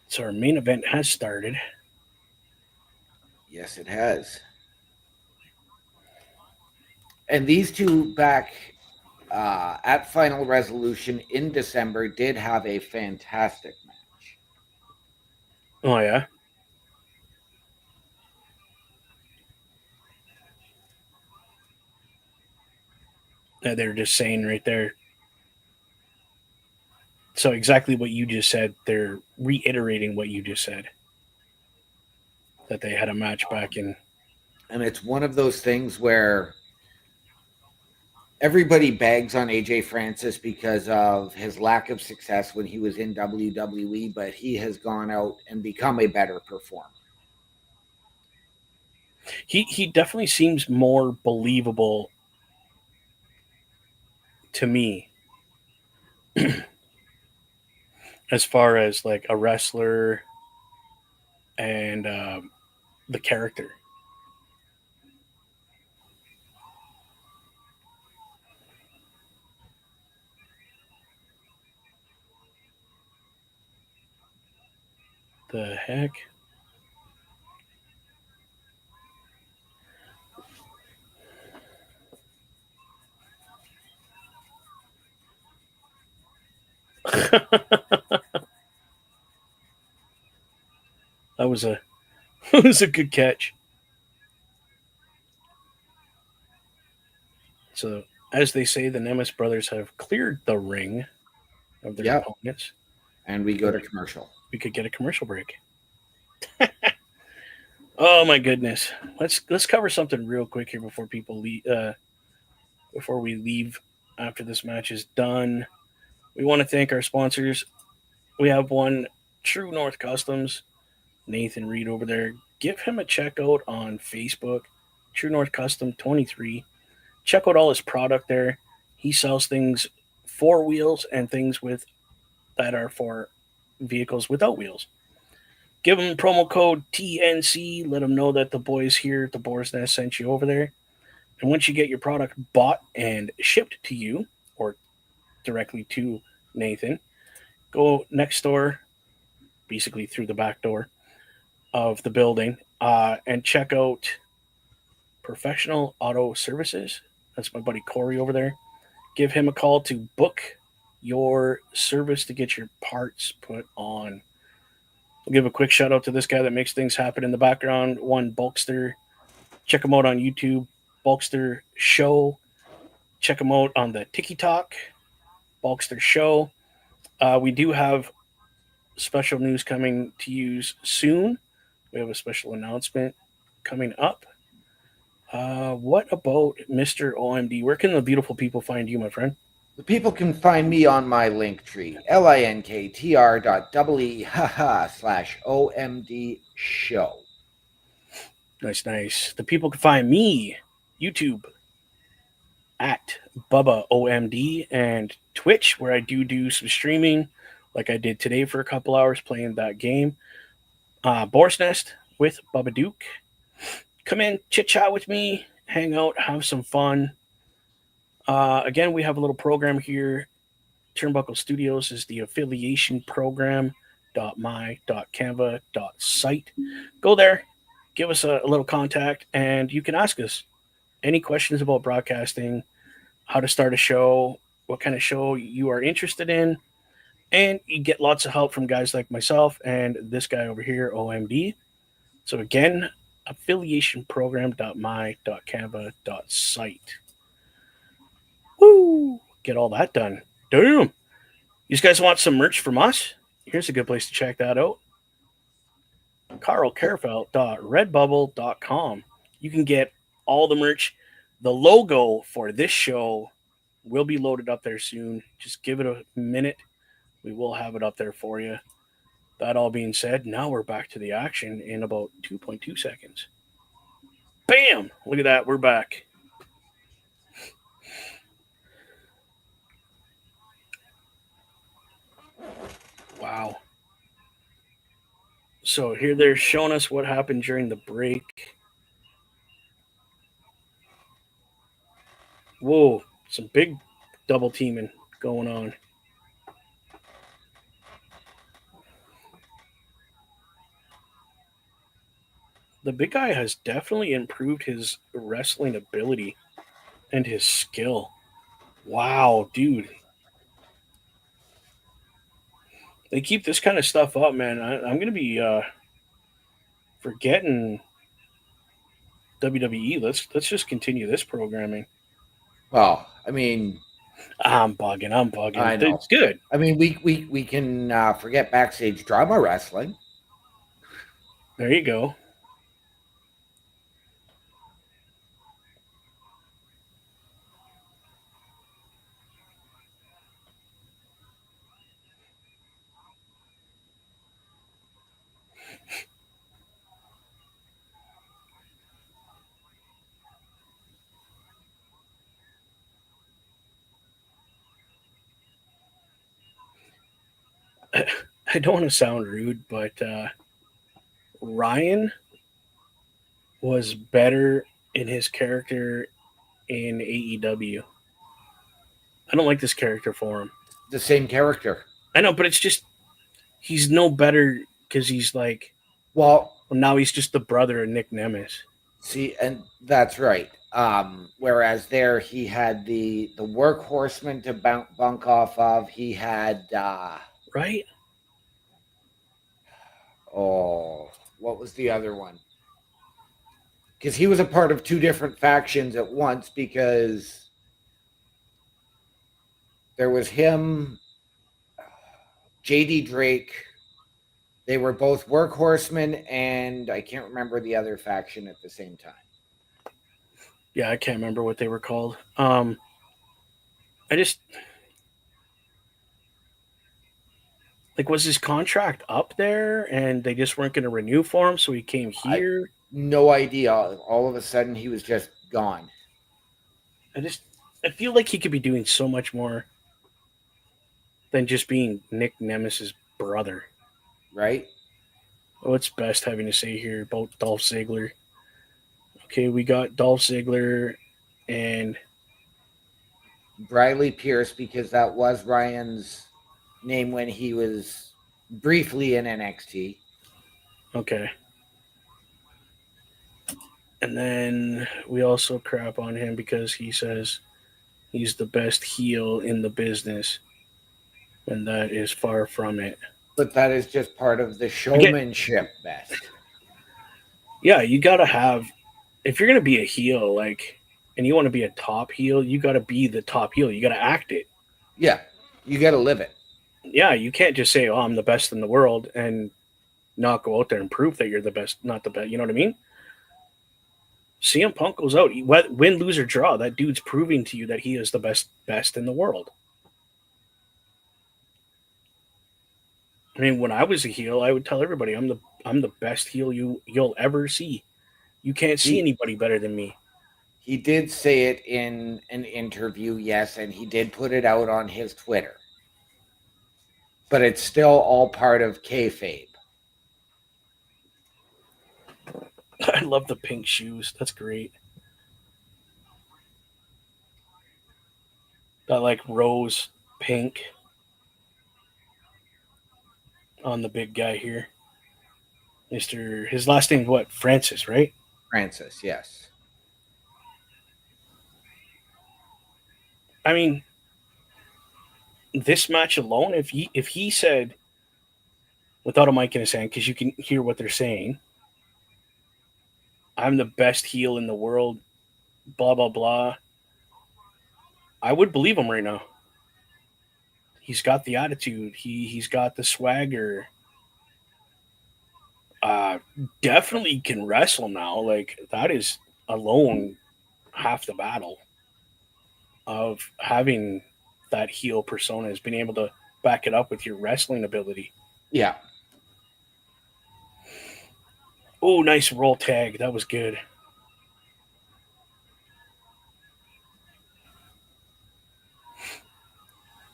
A: So our main event has started.
B: Yes, it has. And these two back at Final Resolution in December did have a fantastic match.
A: Oh yeah. They're just saying right there. So exactly what you just said. They're reiterating what you just said. That they had a match back in.
B: And it's one of those things where everybody bags on AJ Francis because of his lack of success when he was in WWE, but he has gone out and become a better performer.
A: He definitely seems more believable to me as far as like a wrestler and the character. The heck? That was a that was a good catch. So as they say, the Nemes brothers have cleared the ring of their
B: Yep.
A: opponents.
B: And we go to commercial.
A: We could get a commercial break. Oh my goodness. Let's cover something real quick here before people leave. Before we leave after this match is done, we want to thank our sponsors. We have one, True North Customs, Nathan Reed over there. Give him a check out on Facebook, True North Custom 23. Check out all his product there. He sells things for wheels and things with that are for vehicles without wheels. Give him promo code TNC. Let him know that the boys here at the Boar's Nest sent you over there. And once you get your product bought and shipped to you, or directly to Nathan, go next door, basically through the back door of the building, and check out Professional Auto Services. That's my buddy Corey over there. Give him a call to book your service to get your parts put on. I'll give a quick shout out to this guy that makes things happen in the background, one Bulkster. Check him out on YouTube, Bulkster Show. Check him out on the TikTok, Bulkster Show. We do have special news coming to you soon. We have a special announcement coming up. What about Mr. OMD? Where can the beautiful people find you, my friend?
B: The people can find me on my link tree, linktr.ee/OMD show.
A: Nice. The people can find me, YouTube, at Bubba OMD, and Twitch, where I do some streaming, like I did today for a couple hours playing that game. Boar's Nest with Bubba Duke. Come in, chit chat with me, hang out, have some fun. Again, we have a little program here. Turnbuckle Studios is the affiliation program. .my.canva.site. Go there, give us a little contact, and you can ask us any questions about broadcasting, how to start a show, what kind of show you are interested in, and you get lots of help from guys like myself and this guy over here, OMD. So again, affiliationprogram.my.canva.site. Woo! Get all that done. Damn. You guys want some merch from us? Here's a good place to check that out. carlcarefelt.redbubble.com. You can get all the merch. The logo for this show will be loaded up there soon. Just give it a minute. We will have it up there for you. That all being said, now we're back to the action in about 2.2 seconds. Bam! Look at that. We're back. Wow. So here they're showing us what happened during the break. Whoa, some big double teaming going on. The big guy has definitely improved his wrestling ability and his skill. Wow, dude. They keep this kind of stuff up, man. I'm going to be forgetting WWE. Let's just continue this programming.
B: Well, I mean,
A: I'm bugging.
B: I know.
A: It's good.
B: I mean, we can forget backstage drama wrestling.
A: There you go. I don't want to sound rude, but Ryan was better in his character in AEW. I don't like this character for him.
B: The same character.
A: I know, but it's just he's no better because he's like,
B: well,
A: now he's just the brother of Nick Nemes.
B: See, and that's right. Whereas there he had the workhorseman to bunk off of. He had
A: right.
B: Oh, what was the other one? Because he was a part of two different factions at once. Because there was him, JD Drake. They were both workhorsemen, and I can't remember the other faction at the same time.
A: Yeah, I can't remember what they were called. I just like, was his contract up there and they just weren't going to renew for him, so he came here?
B: No idea. All of a sudden, he was just gone.
A: I feel like he could be doing so much more than just being Nick Nemes' brother.
B: Right?
A: What's best having to say here about Dolph Ziggler? Okay, we got Dolph Ziggler and
B: Briley Pierce, because that was Ryan's name when he was briefly in NXT.
A: Okay. And then we also crap on him because he says he's the best heel in the business, and that is far from it.
B: But that is just part of the showmanship, best.
A: Yeah, you got to have, if you're going to be a heel, like, and you want to be a top heel, you got to be the top heel. You got to act it.
B: Yeah, you got to live it.
A: Yeah, you can't just say, "Oh, I'm the best in the world," and not go out there and prove that you're the best, not the best. You know what I mean? CM Punk goes out, win, lose, or draw. That dude's proving to you that he is the best in the world. I mean, when I was a heel, I would tell everybody, I'm the best heel you'll ever see. You can't see anybody better than me.
B: He did say it in an interview, yes, and he did put it out on his Twitter. But it's still all part of kayfabe.
A: I love the pink shoes. That's great. That like rose pink on the big guy here. His last name what? Francis, right?
B: Francis, yes.
A: I mean, this match alone, if he said, without a mic in his hand, because you can hear what they're saying, I'm the best heel in the world, blah, blah, blah, I would believe him right now. He's got the attitude. He's got the swagger. Definitely can wrestle now. Like, that is alone half the battle of having that heel persona, is being able to back it up with your wrestling ability.
B: Yeah.
A: Oh, nice roll tag. That was good.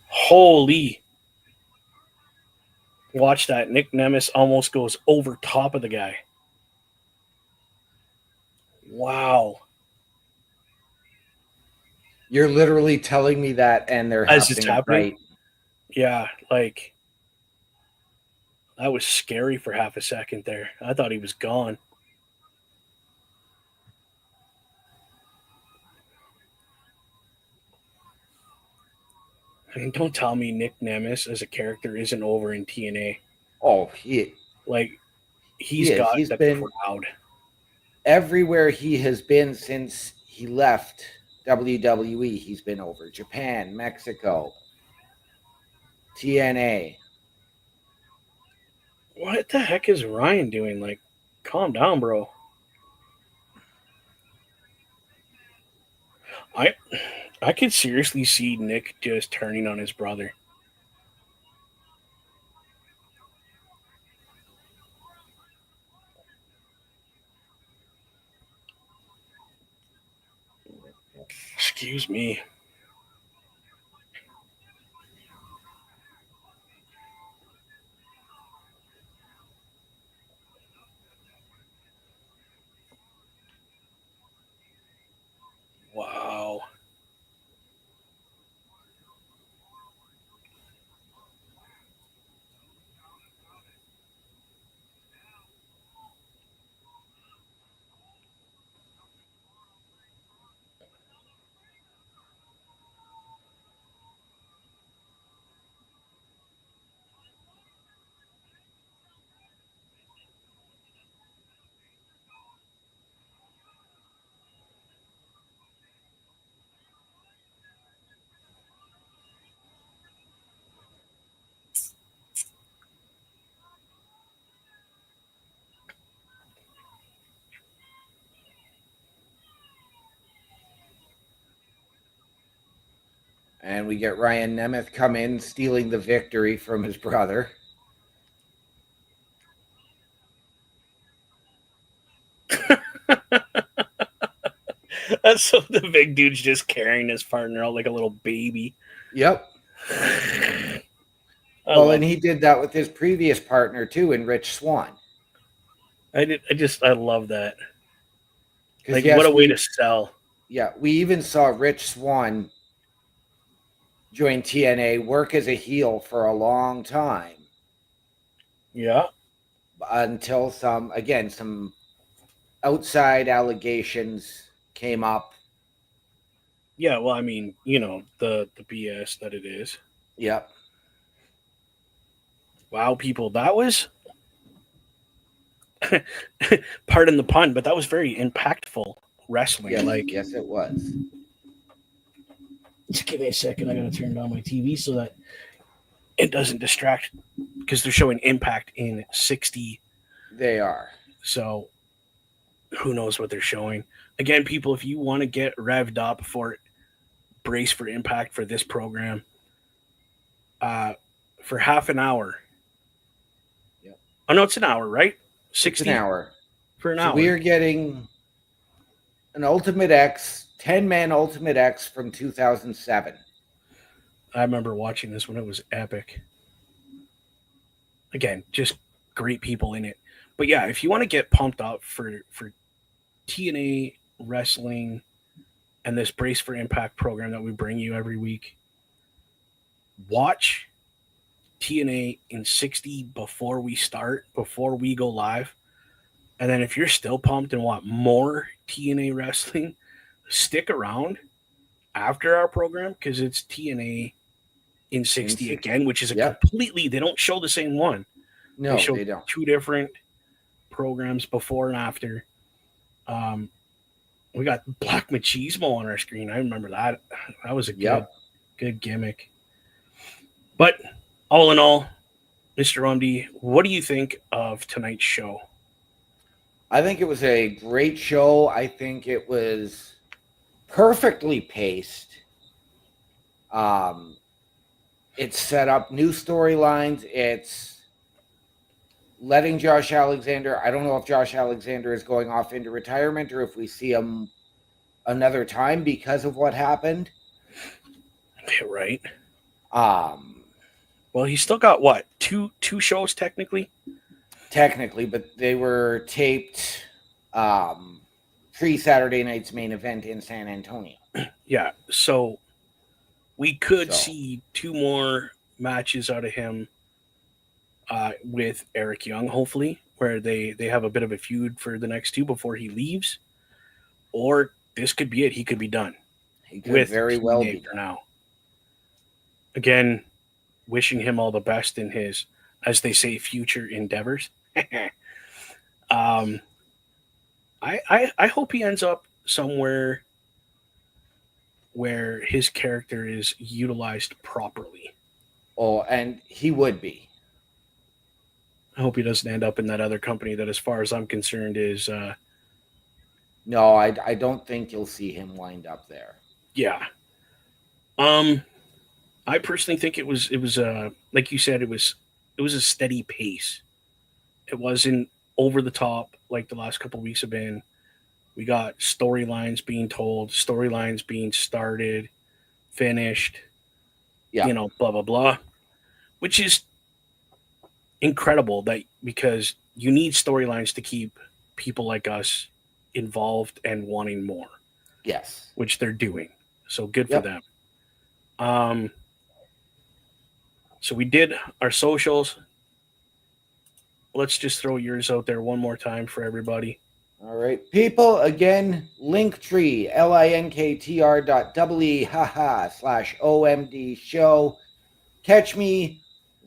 A: Holy. Watch that. Nick Nemeth almost goes over top of the guy. Wow.
B: You're literally telling me that, and they're
A: As it's happening?
B: right.
A: Yeah, like that was scary for half a second there. I thought he was gone. I mean, don't tell me Nick Nemeth as a character isn't over in TNA.
B: Oh,
A: Like
B: He's
A: got
B: He's
A: the
B: been
A: crowd.
B: everywhere he has been since he left WWE. He's been over Japan, Mexico, TNA.
A: What the heck is Ryan doing? Like, calm down, bro. I could seriously see Nick just turning on his brother. Excuse me. Wow.
B: And we get Ryan Nemeth come in, stealing the victory from his brother.
A: That's so the big dude's just carrying his partner out like a little baby.
B: Yep. And he did that with his previous partner too, in Rich Swann.
A: I love that. Like,
B: yes,
A: what a way to sell.
B: Yeah, we even saw Rich Swann join TNA, work as a heel for a long time.
A: Yeah.
B: Until some outside allegations came up.
A: Yeah, well, I mean, you know, the BS that it is.
B: Yep.
A: Wow, people, that was pardon the pun, but that was very impactful wrestling.
B: Yes, it was.
A: Just give me a second. I gotta turn down my TV so that it doesn't distract, because they're showing Impact in 60.
B: They are.
A: So who knows what they're showing. Again, people, if you want to get revved up for Brace for Impact for this program, for half an hour.
B: Yep.
A: Oh, no, it's an hour, right? 60
B: an hour.
A: For an hour.
B: We are getting an Ultimate X, 10-man Ultimate X from 2007.
A: I remember watching this when it was epic. Again, just great people in it. But yeah, if you want to get pumped up for TNA wrestling and this Brace for Impact program that we bring you every week, watch TNA in 60 before we start, before we go live. And then if you're still pumped and want more TNA wrestling, stick around after our program, because it's TNA in 60 again, which is a completely, they don't show the same one.
B: No,
A: they don't. Two different programs before and after. We got Black Machismo on our screen. I remember that. That was a good gimmick. But all in all, Mr. Rumdy, what do you think of tonight's show?
B: I think it was a great show. I think it was perfectly paced. It's set up new storylines. It's letting Josh Alexander. I don't know if Josh Alexander is going off into retirement or if we see him another time because of what happened.
A: Yeah, right.
B: Well,
A: he's still got what, two shows technically,
B: but they were taped pre-Saturday night's main event in San Antonio.
A: Yeah, so we could see 2 more matches out of him with Eric Young, hopefully, where they have a bit of a feud for the next 2 before he leaves, or this could be it. He could be done.
B: He could very well be
A: for now. Again, wishing him all the best in his, as they say, future endeavors. I hope he ends up somewhere where his character is utilized properly.
B: Oh, and he would be.
A: I hope he doesn't end up in that other company that, as far as I'm concerned, is...
B: No, I don't think you'll see him wind up there.
A: Yeah. I personally think it was like you said, it was a steady pace. It wasn't over the top like the last couple of weeks have been. We got storylines being told, storylines being started, finished, blah, blah, blah, which is incredible because you need storylines to keep people like us involved and wanting more.
B: Yes.
A: Which they're doing. So good for them. So we did our socials. Let's just throw yours out there one more time for everybody.
B: All right. People, again, Linktree, linktr.ee/OMD show. Catch me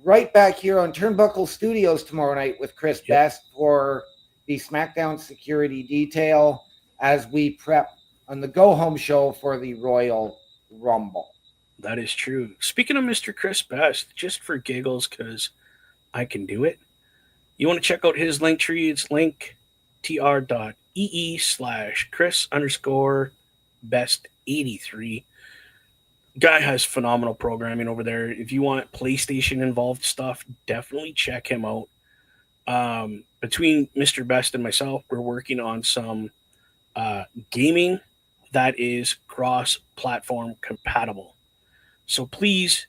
B: right back here on Turnbuckle Studios tomorrow night with Chris Best for the SmackDown Security Detail as we prep on the go-home show for the Royal Rumble.
A: That is true. Speaking of Mr. Chris Best, just for giggles, because I can do it, you want to check out his Linktree? It's linktr.ee/Chris_Best83. Guy has phenomenal programming over there. If you want PlayStation-involved stuff, definitely check him out. Between Mr. Best and myself, we're working on some gaming that is cross-platform compatible. So please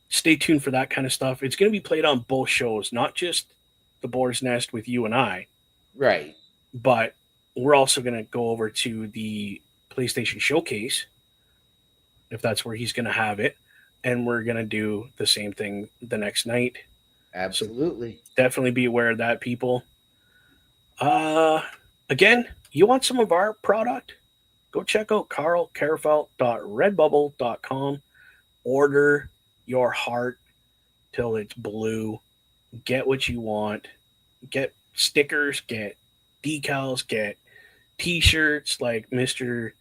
A: stay tuned for that kind of stuff. It's going to be played on both shows, not just the Boar's Nest with you and I.
B: Right.
A: But we're also going to go over to the PlayStation Showcase, if that's where he's going to have it. And we're going to do the same thing the next night.
B: Absolutely.
A: So definitely be aware of that, people. Again, you want some of our product? Go check out carlkarfelt.redbubble.com. Order your heart till it's blue. Get what you want. Get stickers, get decals, get t-shirts like Mr.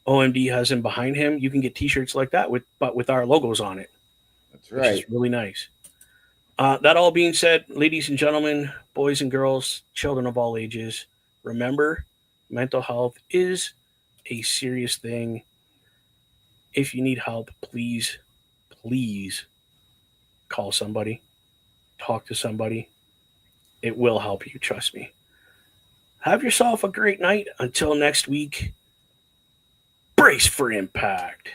A: OMD has in behind him. You can get t-shirts like that but with our logos on it.
B: That's right.
A: Which is really nice. That all being said, ladies and gentlemen, boys and girls, children of all ages, remember, mental health is a serious thing. If you need help, please call somebody, talk to somebody. It will help you, trust me. Have yourself a great night. Until next week, brace for impact.